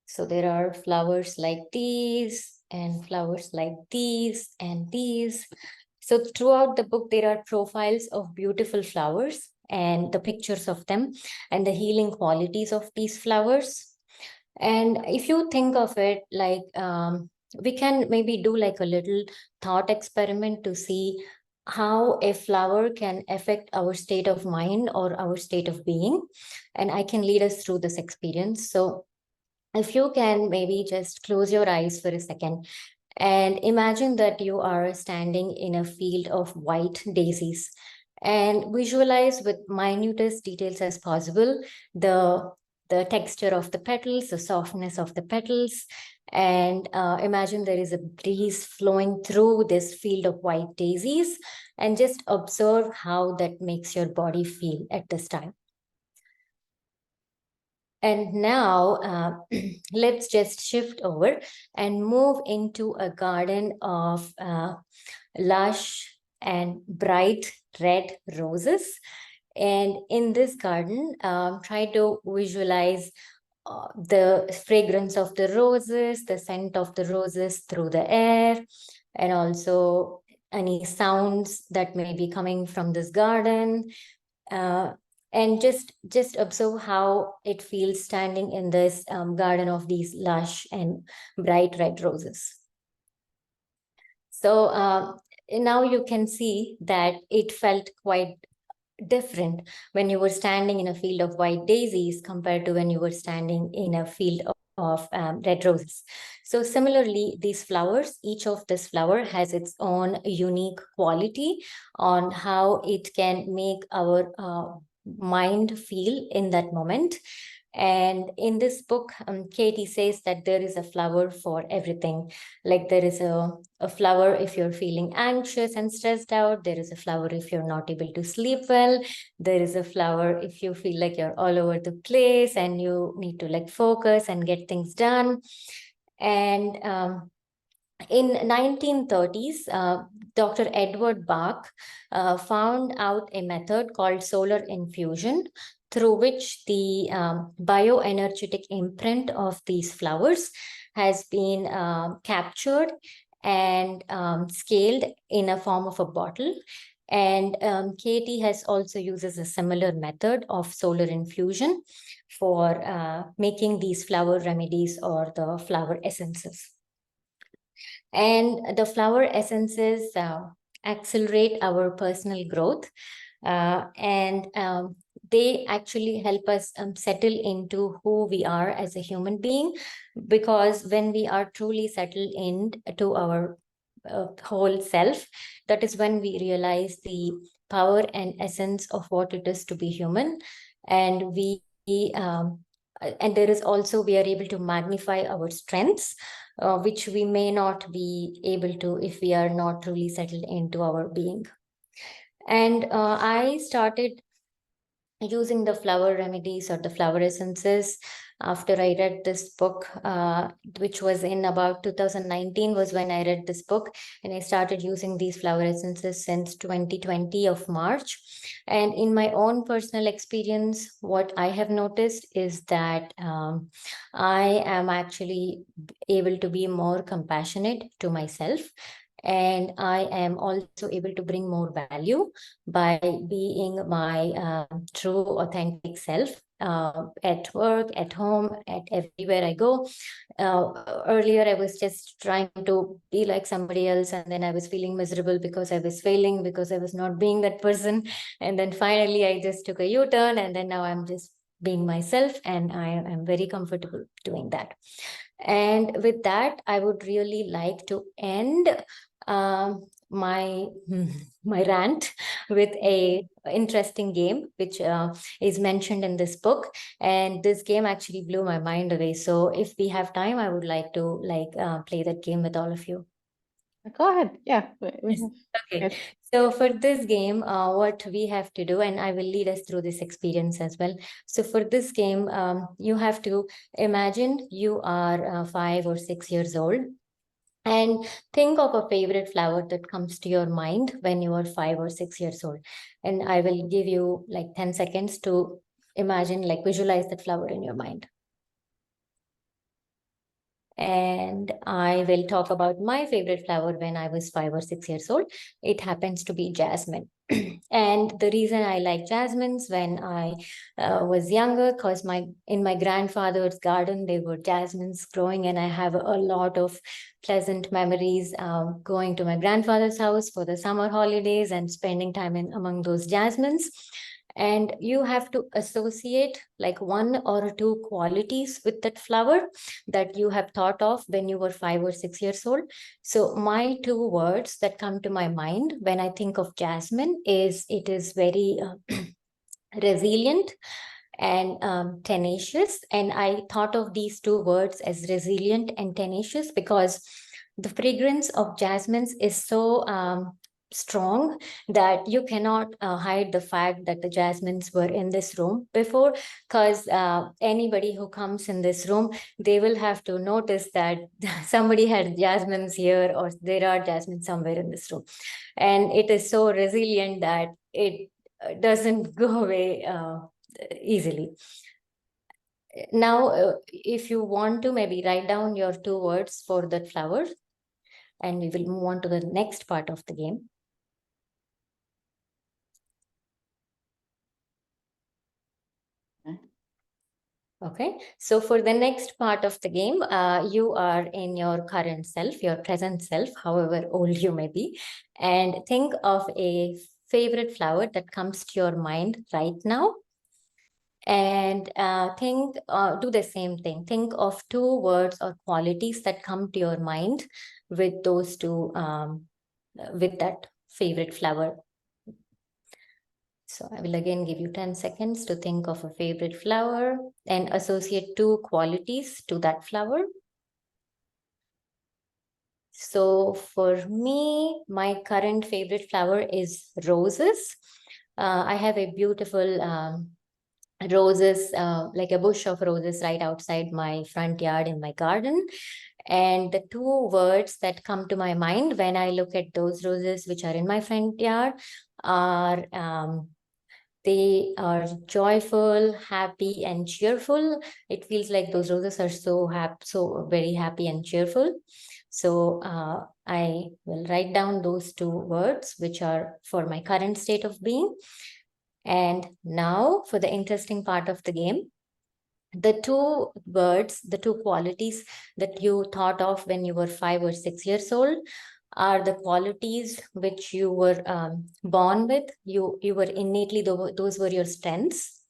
So there are flowers like these and flowers like these and these. So throughout the book, there are profiles of beautiful flowers and the pictures of them and the healing qualities of these flowers. And if you think of it like, we can maybe do like a little thought experiment to see how a flower can affect our state of mind or our state of being. And I can lead us through this experience. So if you can maybe just close your eyes for a second and imagine that you are standing in a field of white daisies, and visualize with minutest details as possible the texture of the petals, the softness of the petals, and imagine there is a breeze flowing through this field of white daisies, and just observe how that makes your body feel at this time. And now let's just shift over and move into a garden of lush and bright red roses. And in this garden, try to visualize the fragrance of the roses, the scent of the roses through the air, and also any sounds that may be coming from this garden. And just observe how it feels standing in this garden of these lush and bright red roses. So now you can see that it felt quite different when you were standing in a field of white daisies compared to when you were standing in a field of red roses. So similarly, these flowers, each of this flower has its own unique quality on how it can make our mind feel in that moment. And in this book, Katie says that there is a flower for everything. Like there is a flower if you're feeling anxious and stressed out. There is a flower if you're not able to sleep well. There is a flower if you feel like you're all over the place and you need to like focus and get things done. And in 1930s, Dr. Edward Bach found out a method called solar infusion, through which the bioenergetic imprint of these flowers has been captured and scaled in a form of a bottle. And Katie has also uses a similar method of solar infusion for making these flower remedies or the flower essences. And the flower essences accelerate our personal growth, and they actually help us settle into who we are as a human being, because when we are truly settled into our whole self, that is when we realize the power and essence of what it is to be human. And and there is also, we are able to magnify our strengths, which we may not be able to if we are not truly settled into our being. And I started using the flower remedies or the flower essences after I read this book, which was in about 2019 was when I read this book, and I started using these flower essences since 2020 of March. And in my own personal experience, what I have noticed is that I am actually able to be more compassionate to myself. And I am also able to bring more value by being my true, authentic self at work, at home, at everywhere I go. Earlier, I was just trying to be like somebody else, and then I was feeling miserable because I was failing, because I was not being that person. And then finally, I just took a U-turn, and then now I'm just being myself, and I am very comfortable doing that. And with that, I would really like to end my rant with a interesting game which is mentioned in this book, and this game actually blew my mind away. So if we have time, I would like to play that game with all of you. Go ahead. Yeah. Okay. So for this game, what we have to do, and I will lead us through this experience as well. So for this game, you have to imagine you are 5 or 6 years old, and think of a favorite flower that comes to your mind when you are 5 or 6 years old. And I will give you like 10 seconds to imagine, like visualize that flower in your mind. And I will talk about my favorite flower when I was 5 or 6 years old. It happens to be jasmine. And the reason I like jasmines when I was younger, because in my grandfather's garden, there were jasmines growing, and I have a lot of pleasant memories going to my grandfather's house for the summer holidays and spending time among those jasmines. And you have to associate like 1 or 2 qualities with that flower that you have thought of when you were 5 or 6 years old. So my 2 words that come to my mind when I think of jasmine is, it is very resilient and tenacious. And I thought of these 2 words as resilient and tenacious because the fragrance of jasmines is so strong that you cannot hide the fact that the jasmines were in this room before, because anybody who comes in this room, they will have to notice that somebody had jasmines here, or there are jasmines somewhere in this room. And it is so resilient that it doesn't go away easily. Now, if you want to maybe write down your 2 words for that flower, and we will move on to the next part of the game. Okay, so for the next part of the game, you are in your current self, your present self, however old you may be, and think of a favorite flower that comes to your mind right now. And do the same thing. Think of 2 words or qualities that come to your mind with those 2, with that favorite flower. So I will again give you 10 seconds to think of a favorite flower and associate 2 qualities to that flower. So for me, my current favorite flower is roses. I have a beautiful roses, like a bush of roses right outside my front yard in my garden. And the 2 words that come to my mind when I look at those roses which are in my front yard are they are joyful, happy, and cheerful. It feels like those roses are so very happy and cheerful. So I will write down those 2 words, which are for my current state of being. And now for the interesting part of the game, the 2 words, the 2 qualities that you thought of when you were 5 or 6 years old are the qualities which you were born with. You were innately, those were your strengths.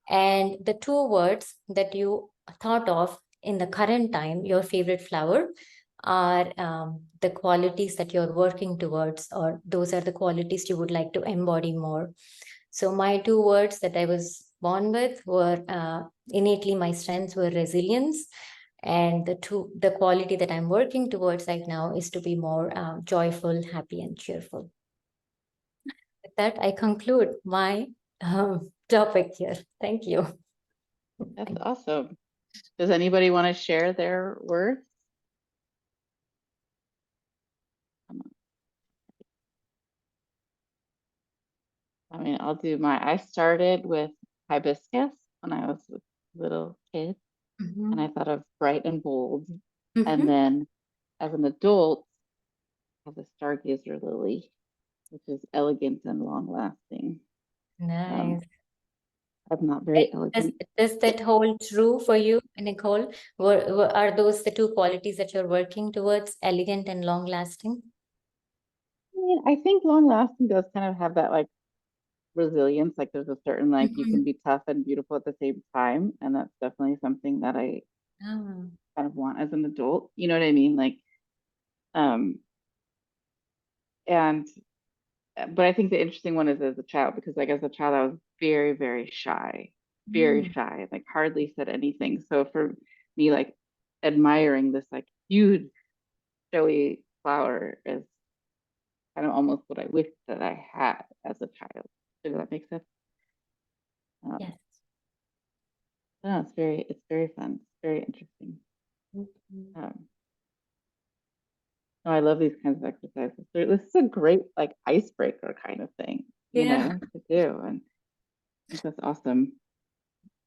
And the 2 words that you thought of in the current time, your favorite flower, are the qualities that you're working towards, or those are the qualities you would like to embody more. So my 2 words that I was born with were innately, my strengths were resilience, and the quality that I'm working towards right now is to be more joyful, happy, and cheerful. With that, I conclude my topic here. Thank you. That's awesome. Does anybody want to share their words? I mean, I'll do I started with hibiscus when I was a little kid, and I thought of bright and bold. And then as an adult, I have a stargazer lily, which is elegant and long lasting. Nice. I'm not very elegant. Does that hold true for you, Nicole? Are those the 2 qualities that you're working towards, elegant and long lasting? I mean, I think long lasting does kind of have that like resilience, like there's a certain like you can be tough and beautiful at the same time, and that's definitely something that I kind of want as an adult, you know what I mean, like but I think the interesting one is as a child, because like as a child I was very, very shy, like hardly said anything. So for me, like admiring this like huge showy flower is kind of almost what I wish that I had as a child. Does that make sense? Yes. No, it's very fun. It's very interesting. Oh, I love these kinds of exercises. This is a great like icebreaker kind of thing, you know, to do, and I think that's awesome.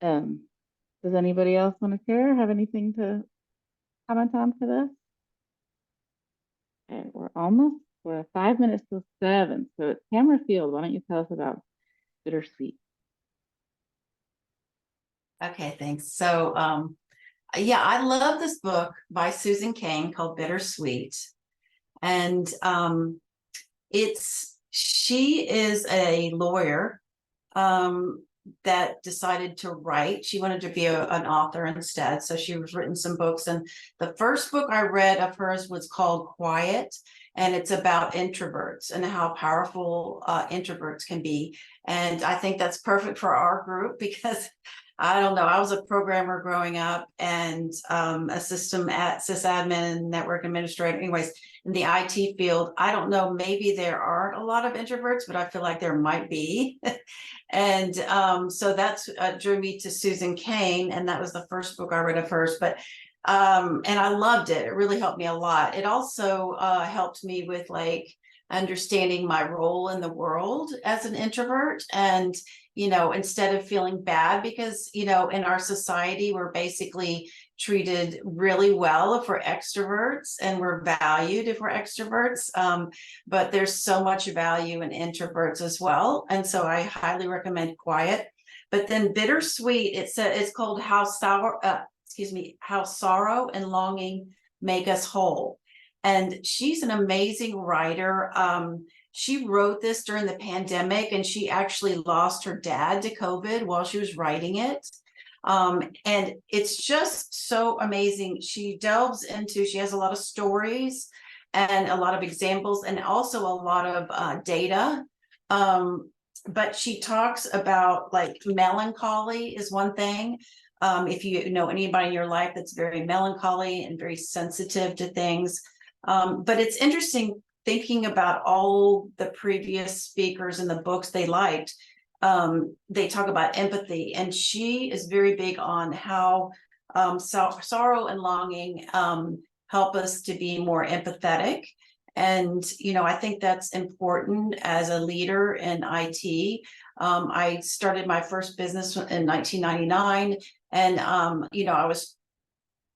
Does anybody else want to share? Have anything to comment on for this? Okay, we're 5 minutes till 7. So it's Tamara Field. Why don't you tell us about Bittersweet? Okay, thanks. So yeah, I love this book by Susan Cain called Bittersweet. And she is a lawyer that decided to write. She wanted to be an author instead. So she was written some books. And the first book I read of hers was called Quiet. And it's about introverts and how powerful introverts can be. And I think that's perfect for our group because I don't know, I was a programmer growing up and a sysadmin and network administrator. Anyways, in the IT field, I don't know, maybe there aren't a lot of introverts, but I feel like there might be. And so that's drew me to Susan Cain, and that was the first book I read of hers. But and I loved it. It really helped me a lot. It also helped me with like understanding my role in the world as an introvert. And you know, instead of feeling bad, because, you know, in our society, we're basically treated really well if we're extroverts and we're valued if we're extroverts. But there's so much value in introverts as well. And so I highly recommend Quiet. But then Bittersweet, it's called How Sorrow and Longing Make Us Whole. And she's an amazing writer. She wrote this during the pandemic, and she actually lost her dad to COVID while she was writing it. And it's just so amazing. She has a lot of stories and a lot of examples and also a lot of data. but she talks about like melancholy is one thing. If you know anybody in your life that's very melancholy and very sensitive to things. But it's interesting thinking about all the previous speakers and the books they liked. They talk about empathy, and she is very big on how sorrow and longing help us to be more empathetic. And, you know, I think that's important as a leader in IT. I started my first business in 1999, and, you know, I was,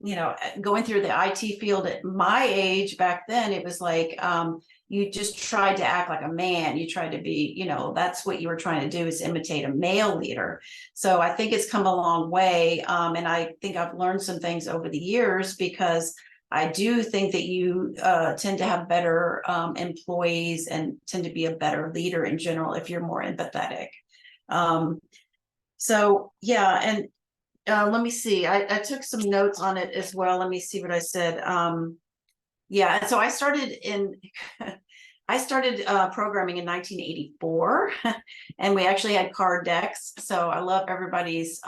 you know, going through the IT field at my age back then. It was like, you just tried to act like a man. You tried to be, you know, that's what you were trying to do, is imitate a male leader. So I think it's come a long way. And I think I've learned some things over the years, because I do think that you tend to have better employees and tend to be a better leader in general if you're more empathetic. So yeah, and let me see, I took some notes on it as well. Let me see what I said. Yeah, so I started programming in 1984, and we actually had card decks. So I love everybody's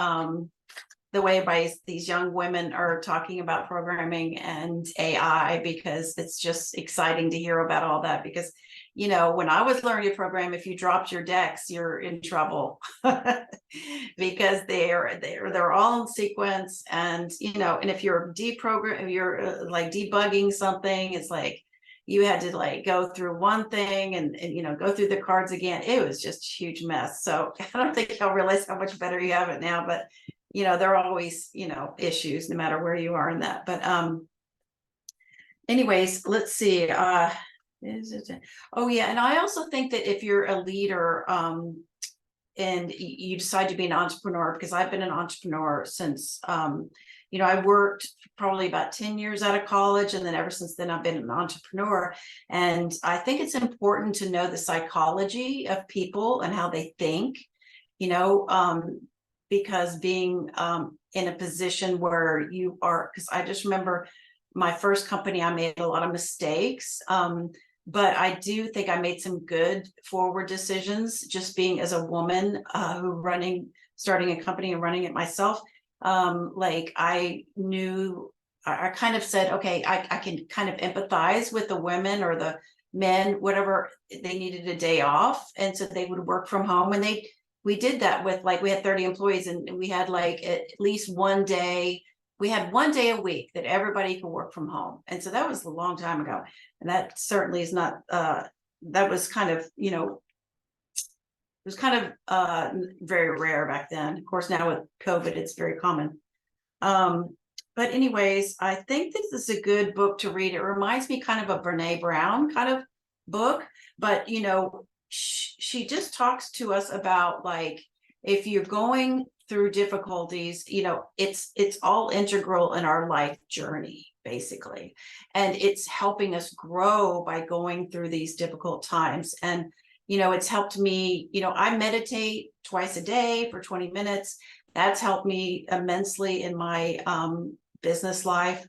the way these young women are talking about programming and AI, because it's just exciting to hear about all that. Because, you know, when I was learning to program, if you dropped your decks, you're in trouble because they're all in sequence. And, you know, and if you're like debugging something, it's like you had to like go through one thing and you know, go through the cards again. It was just a huge mess. So I don't think y'all realize how much better you have it now, but you know, there are always, you know, issues no matter where you are in that. But anyways, let's see. Oh yeah, and I also think that if you're a leader and you decide to be an entrepreneur, because I've been an entrepreneur since you know, I worked probably about 10 years out of college, and then ever since then I've been an entrepreneur. And I think it's important to know the psychology of people and how they think, you know, because being in a position where you are, because I just remember my first company, I made a lot of mistakes, but I do think I made some good forward decisions, just being as a woman starting a company and running it myself. Like I knew, I kind of said, okay, I can kind of empathize with the women or the men, whatever, they needed a day off. And so they would work from home, and we did that with, like, we had 30 employees, and we had like at least one day, we had one day a week that everybody could work from home. And so that was a long time ago. And that certainly is not, that was kind of, you know, it was kind of very rare back then. Of course, now with COVID, it's very common. But anyways, I think this is a good book to read. It reminds me kind of a Brene Brown kind of book, but you know, she just talks to us about, like, if you're going through difficulties, you know, it's all integral in our life journey, basically. And it's helping us grow by going through these difficult times. And, you know, it's helped me, you know, I meditate twice a day for 20 minutes. That's helped me immensely in my business life.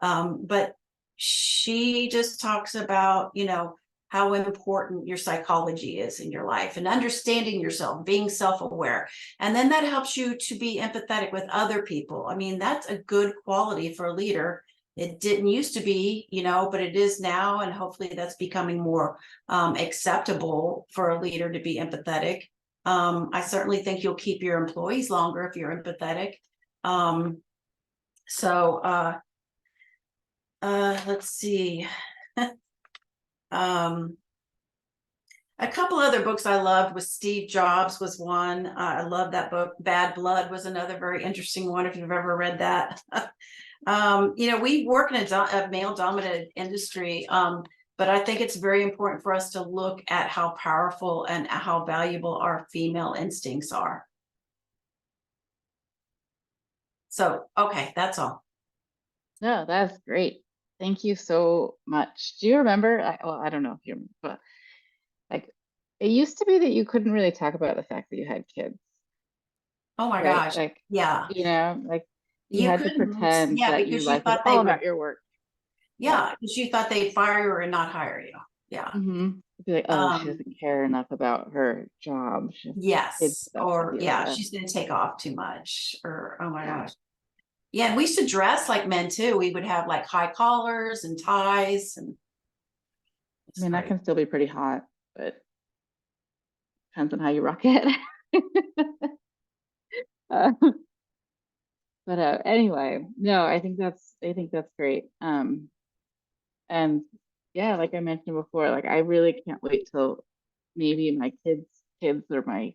But she just talks about, you know, how important your psychology is in your life, and understanding yourself, being self-aware. And then that helps you to be empathetic with other people. I mean, that's a good quality for a leader. It didn't used to be, you know, but it is now. And hopefully that's becoming more acceptable for a leader to be empathetic. I certainly think you'll keep your employees longer if you're empathetic. Let's see. A couple other books I loved was Steve Jobs was one. I love that book. Bad Blood was another very interesting one, if you've ever read that. You know, we work in a male-dominated industry, but I think it's very important for us to look at how powerful and how valuable our female instincts are. So, okay, that's all. No, that's great. Thank you so much. Do you remember? Well, I don't know if you remember, but like it used to be that you couldn't really talk about the fact that you had kids. Oh my Right? gosh. Like, Yeah. you know, like you You had to couldn't. pretend Yeah, that because your you life was thought they all would. about your work. Yeah, because you thought they'd fire you or not hire you. Yeah. Be like, oh, she Um, doesn't care enough about her job. She has kids yes, stuff to or deal yeah, with. she's gonna take off too much, or oh my Yeah. gosh. Yeah, we used to dress like men too. We would have like high collars and ties and I mean, that can still be pretty hot, but depends on how you rock it. Uh, but anyway, no, I think that's great. And yeah, like I mentioned before, like I really can't wait till maybe my kids or my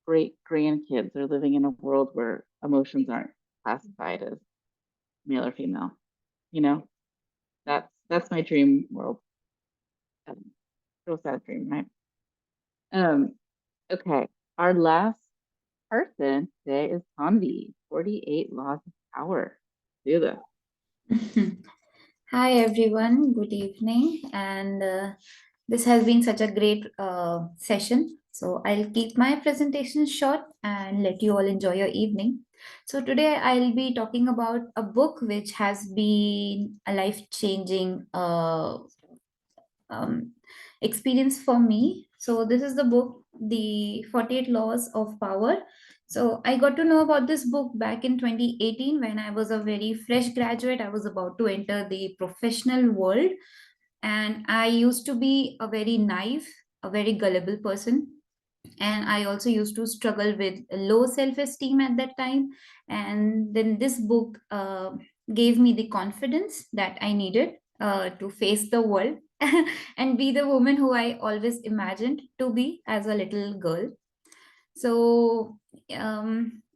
great grandkids are living in a world where emotions aren't classified as male or female. You know, that's my dream world. Real sad dream, right? Okay. Our last person today is Tanvi, 48 Laws of Power. Do this. Hi everyone, good evening. And this has been such a great session. So I'll keep my presentation short and let you all enjoy your evening. So today I'll be talking about a book which has been a life-changing experience for me. So this is the book, The 48 Laws of Power. So I got to know about this book back in 2018 when I was a very fresh graduate. I was about to enter the professional world, and I used to be a very naive, a very gullible person. And I also used to struggle with low self-esteem at that time. And then this book gave me the confidence that I needed to face the world and be the woman who I always imagined to be as a little girl. So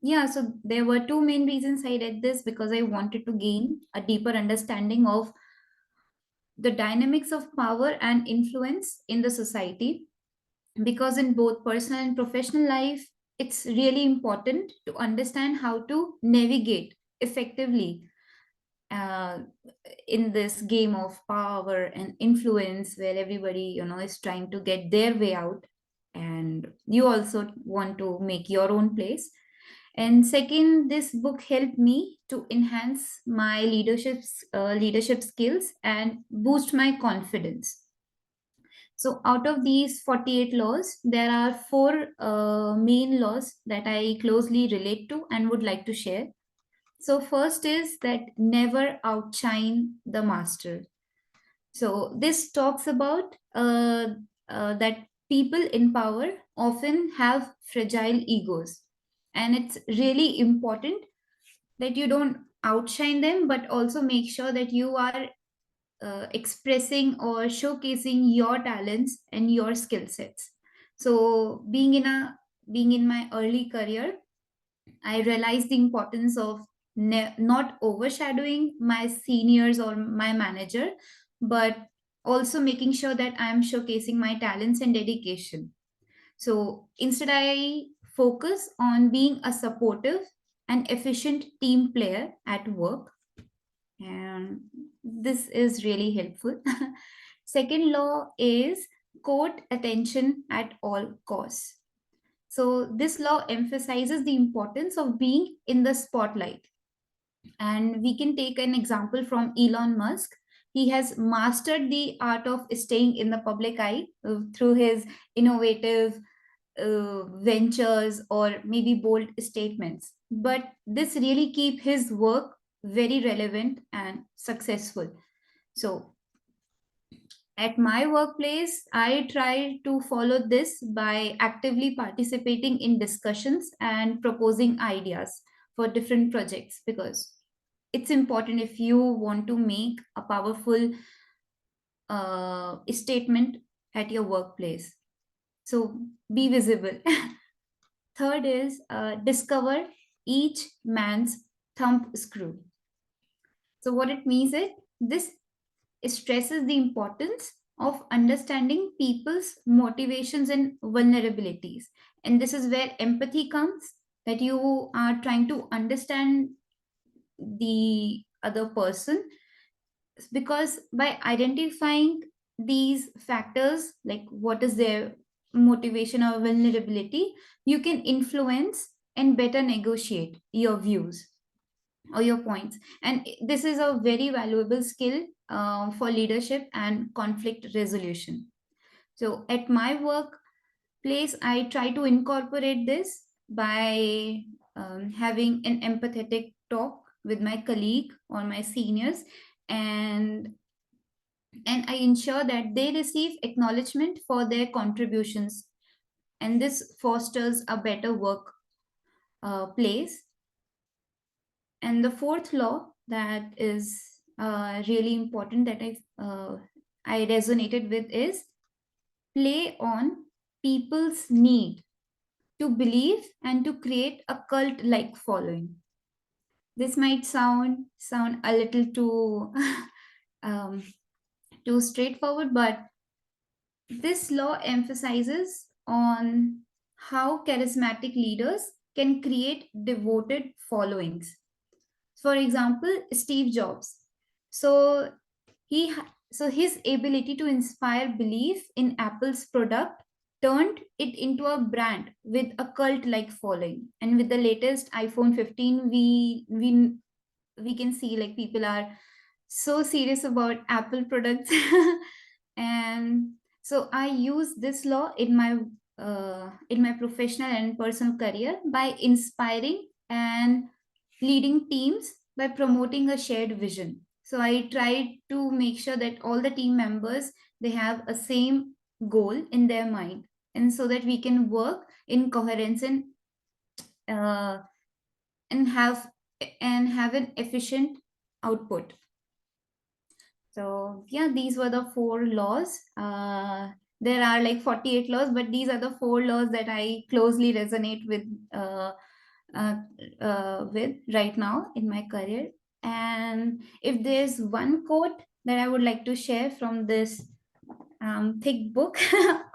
yeah, so there were two main reasons I read this, because I wanted to gain a deeper understanding of the dynamics of power and influence in the society, because in both personal and professional life, it's really important to understand how to navigate effectively uh, in this game of power and influence, where everybody, is trying to get their way out, and you also want to make your own place. And second, this book helped me to enhance my leadership skills and boost my confidence. So out of these 48 laws, there are four main laws that I closely relate to and would like to share. So first is that never outshine the master. So this talks about that people in power often have fragile egos. And it's really important that you don't outshine them, but also make sure that you are expressing or showcasing your talents and your skill sets. So being in my early career, I realized the importance of not overshadowing my seniors or my manager, but also making sure that I'm showcasing my talents and dedication. So instead, I focus on being a supportive and efficient team player at work, and this is really helpful. Second law is court attention at all costs. So this law emphasizes the importance of being in the spotlight. And we can take an example from Elon Musk. He has mastered the art of staying in the public eye through his innovative ventures or maybe bold statements. But this really keep his work very relevant and successful. So at my workplace, I try to follow this by actively participating in discussions and proposing ideas for different projects, because it's important if you want to make a powerful statement at your workplace. So be visible. Third is discover each man's thumb screw. So what it means is this stresses the importance of understanding people's motivations and vulnerabilities. And this is where empathy comes, that you are trying to understand the other person, because by identifying these factors, like what is their motivation or vulnerability, you can influence and better negotiate your views. or your points. And this is a very valuable skill for leadership and conflict resolution. So at my workplace, I try to incorporate this by having an empathetic talk with my colleague or my seniors, and I ensure that they receive acknowledgement for their contributions, and this fosters a better work place. And the fourth law that is really important that I resonated with is play on people's need to believe and to create a cult-like following. This might sound a little too too straightforward, but this law emphasizes on how charismatic leaders can create devoted followings. For example, Steve Jobs. So his ability to inspire belief in Apple's product turned it into a brand with a cult-like following. And with the latest iPhone 15, we can see like people are so serious about Apple products. And so I use this law in my professional and personal career by inspiring and leading teams by promoting a shared vision. So I try to make sure that all the team members, they have a same goal in their mind, and so that we can work in coherence uh, and have an efficient output. So yeah, these were the 4 laws. There are like 48 laws, but these are the 4 laws that I closely resonate with right now in my career. And if there's one quote that I would like to share from this thick book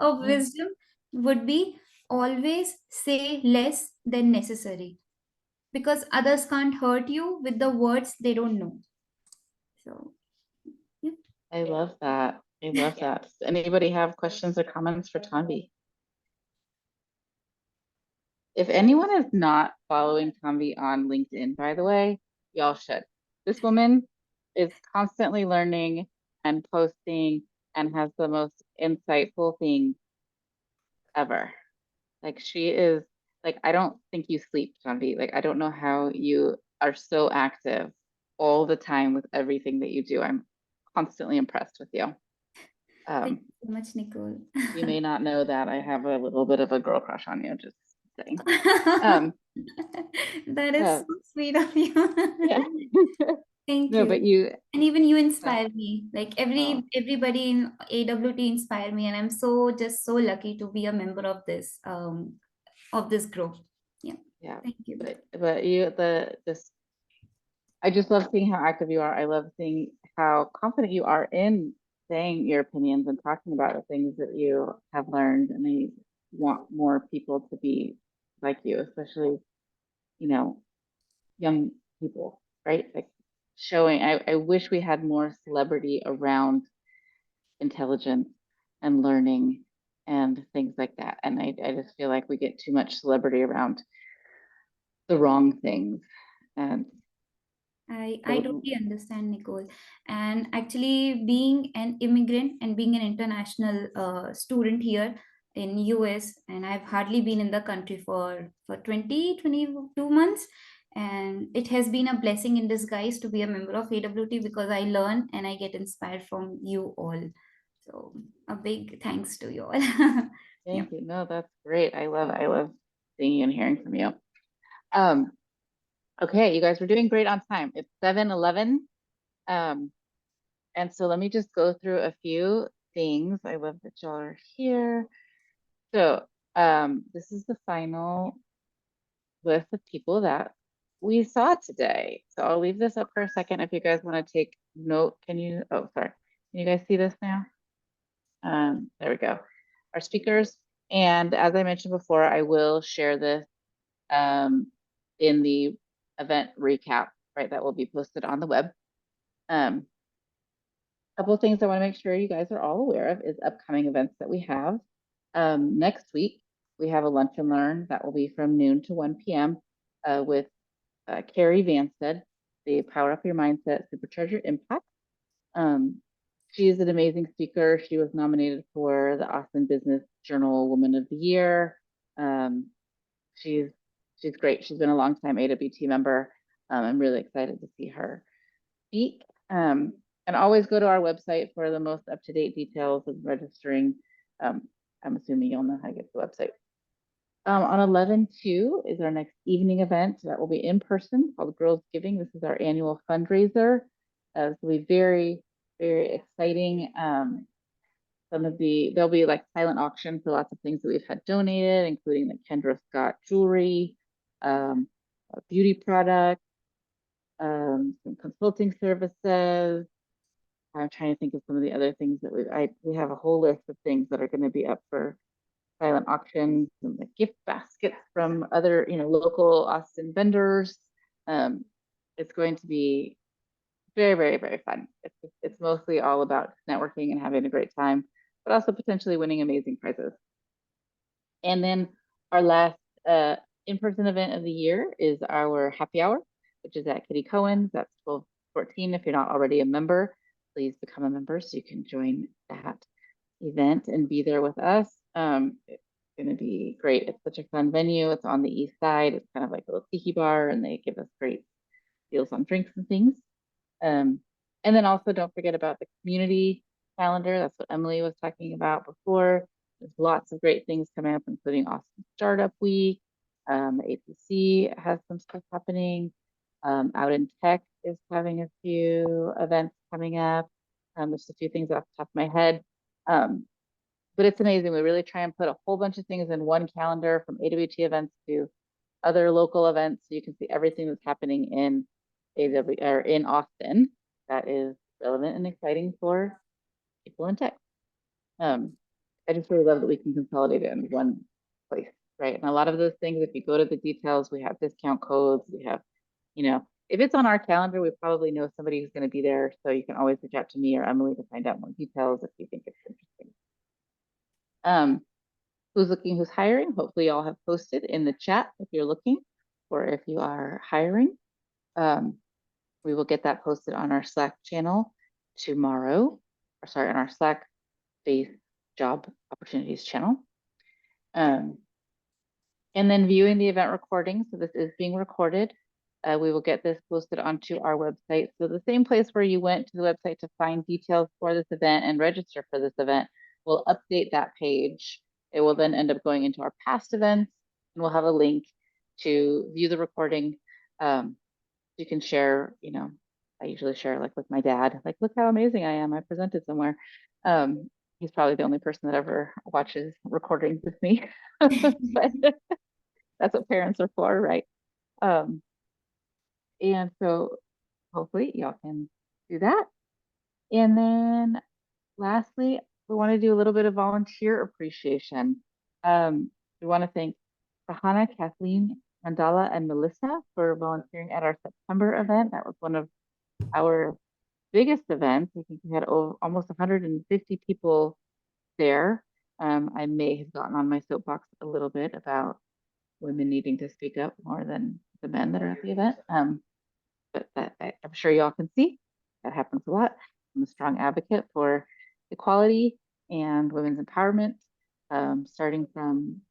of wisdom, would be always say less than necessary, because others can't hurt you with the words they don't know. So yeah. I love that. I love that. Does anybody have questions or comments for Tanvi? If anyone is not following Tanvi on LinkedIn, by the way, y'all should. This woman is constantly learning and posting and has the most insightful things ever. Like she is, like, I don't think you sleep, Tanvi. Like, I don't know how you are so active all the time with everything that you do. I'm constantly impressed with you. Thank you so much, Nicole. You may not know that I have a little bit of a girl crush on you, just saying. That is so sweet of you. Yeah. Thank No, you. but you, and even you inspire me. Like everybody in AWT inspire me, and I'm just so lucky to be a member of this group. Yeah. Yeah. Thank you. But you, I just love seeing how active you are. I love seeing how confident you are in saying your opinions and talking about the things that you have learned. And I want more people to be like you, especially, young people, right? Like showing, I wish we had more celebrity around intelligence and learning and things like that. And I just feel like we get too much celebrity around the wrong things. And I totally understand, Nicole. And actually, being an immigrant and being an international student here in US, and I've hardly been in the country for 22 months. And it has been a blessing in disguise to be a member of AWT, because I learn and I get inspired from you all. So a big thanks to you all. Thank you. No, that's great. I love seeing you and hearing from you. Okay, you guys, we're doing great on time. It's 7:11. And so let me just go through a few things. I love that y'all are here. So this is the final list of people that we saw today. So I'll leave this up for a second if you guys want to take note. Oh, sorry. Can you guys see this now? There we go. Our speakers. And as I mentioned before, I will share this in the event recap, right? That will be posted on the web. A couple of things I want to make sure you guys are all aware of is upcoming events that we have. Next week, we have a lunch and learn that will be from noon to 1 p.m. With Carrie Vanstead. the Power Up Your Mindset, Supercharge Your Impact. She is an amazing speaker. She was nominated for the Austin Business Journal Woman of the Year. She's great. She's been a longtime AWT member. I'm really excited to see her speak. And always go to our website for the most up-to-date details of registering. I'm assuming you'll know how to get to the website. On 11/2 is our next evening event that will be in person called Girls Giving. This is our annual fundraiser. It'll be very, very exciting. There'll be like silent auction for lots of things that we've had donated, including the Kendra Scott jewelry, beauty products, some consulting services. I'm trying to think of some of the other things that we have a whole list of things that are going to be up for silent auction, some like gift baskets from other, local Austin vendors. It's going to be very, very, very fun. It's mostly all about networking and having a great time, but also potentially winning amazing prizes. And then our last in-person event of the year is our happy hour, which is at Kitty Cohen's. That's 12/14. If you're not already a member, please become a member so you can join that event and be there with us. It's going to be great. It's such a fun venue. It's on the east side. It's kind of like a little tiki bar, and they give us great deals on drinks and things. And then also don't forget about the community calendar. That's what Emily was talking about before. There's lots of great things coming up, including Austin Startup Week. The APC has some stuff happening. Out in Tech is having a few events coming up. There's a few things off the top of my head. But it's amazing. We really try and put a whole bunch of things in one calendar, from AWT events to other local events, so you can see everything that's happening in in Austin that is relevant and exciting for people in tech. I just really love that we can consolidate it in one place, right? And a lot of those things, if you go to the details, we have discount codes, we have, if it's on our calendar, we probably know somebody who's going to be there. So you can always reach out to me or Emily to find out more details if you think it's interesting. Who's looking, who's hiring? Hopefully y'all have posted in the chat if you're looking, or if you are hiring. We will get that posted on our Slack channel tomorrow, or sorry, on our Slack based job opportunities channel. And then viewing the event recording. So this is being recorded. We will get this posted onto our website. So the same place where you went to the website to find details for this event and register for this event, we'll update that page. It will then end up going into our past events, and we'll have a link to view the recording. You can share, I usually share like with my dad, like, look how amazing I am. I presented somewhere. He's probably the only person that ever watches recordings with me, but that's what parents are for, right? And so hopefully y'all can do that. And then lastly, we want to do a little bit of volunteer appreciation. We want to thank Sahana, Kathleen, Mandala, and Melissa for volunteering at our September event. That was one of our biggest events. I think we had almost 150 people there. I may have gotten on my soapbox a little bit about women needing to speak up more than the men that are at the event. But that I'm sure y'all can see that happens a lot. I'm a strong advocate for equality and women's empowerment, starting from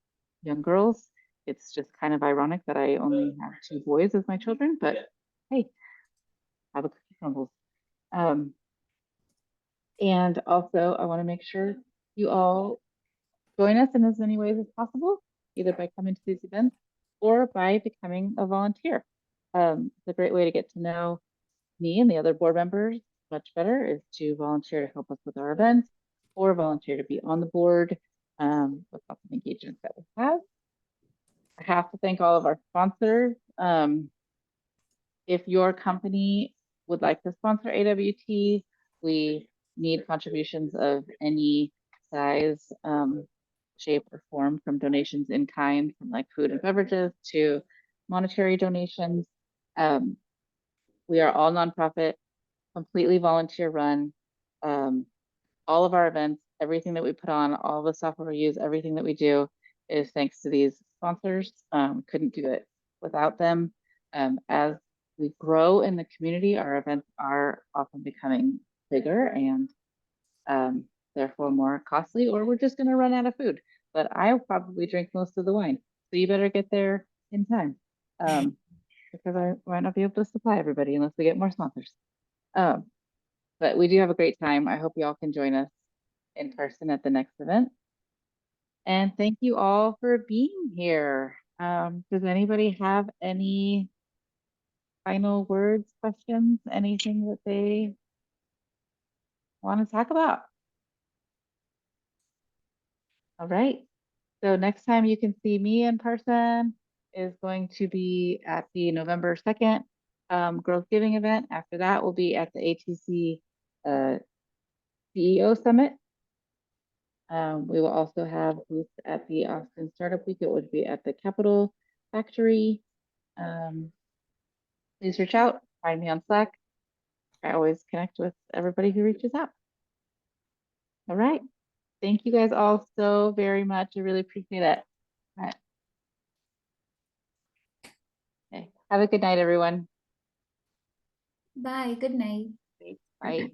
young girls. It's just kind of ironic that I only have 2 boys as my children, but hey, have a cookie crumbles. And also, I want to make sure you all join us in as many ways as possible, either by coming to these events or by becoming a volunteer. It's a great way to get to know me and the other board members much better, is to volunteer to help us with our events, or volunteer to be on the board with lots of engagements that we have. I have to thank all of our sponsors. If your company would like to sponsor AWT, we need contributions of any size, shape, or form, from donations in kind, from like food and beverages, to monetary donations. We are all nonprofit, completely volunteer run. All of our events, everything that we put on, all the software we use, everything that we do is thanks to these sponsors. Couldn't do it without them. As we grow in the community, our events are often becoming bigger and therefore more costly, or we're just going to run out of food. But I'll probably drink most of the wine. So you better get there in time because I might not be able to supply everybody unless we get more sponsors. But we do have a great time. I hope you all can join us in person at the next event. And thank you all for being here. Does anybody have any final words, questions, anything that they want to talk about? All right. So next time you can see me in person is going to be at the November 2nd Growth Giving event. After that, we'll be at the ATC CEO Summit. We will also have booths at the Austin Startup Week. It would be at the Capital Factory. Please reach out, find me on Slack. I always connect with everybody who reaches out. All right. Thank you guys all so very much. I really appreciate it. All right. Okay. Have a good night, everyone. Bye. Good night. Bye.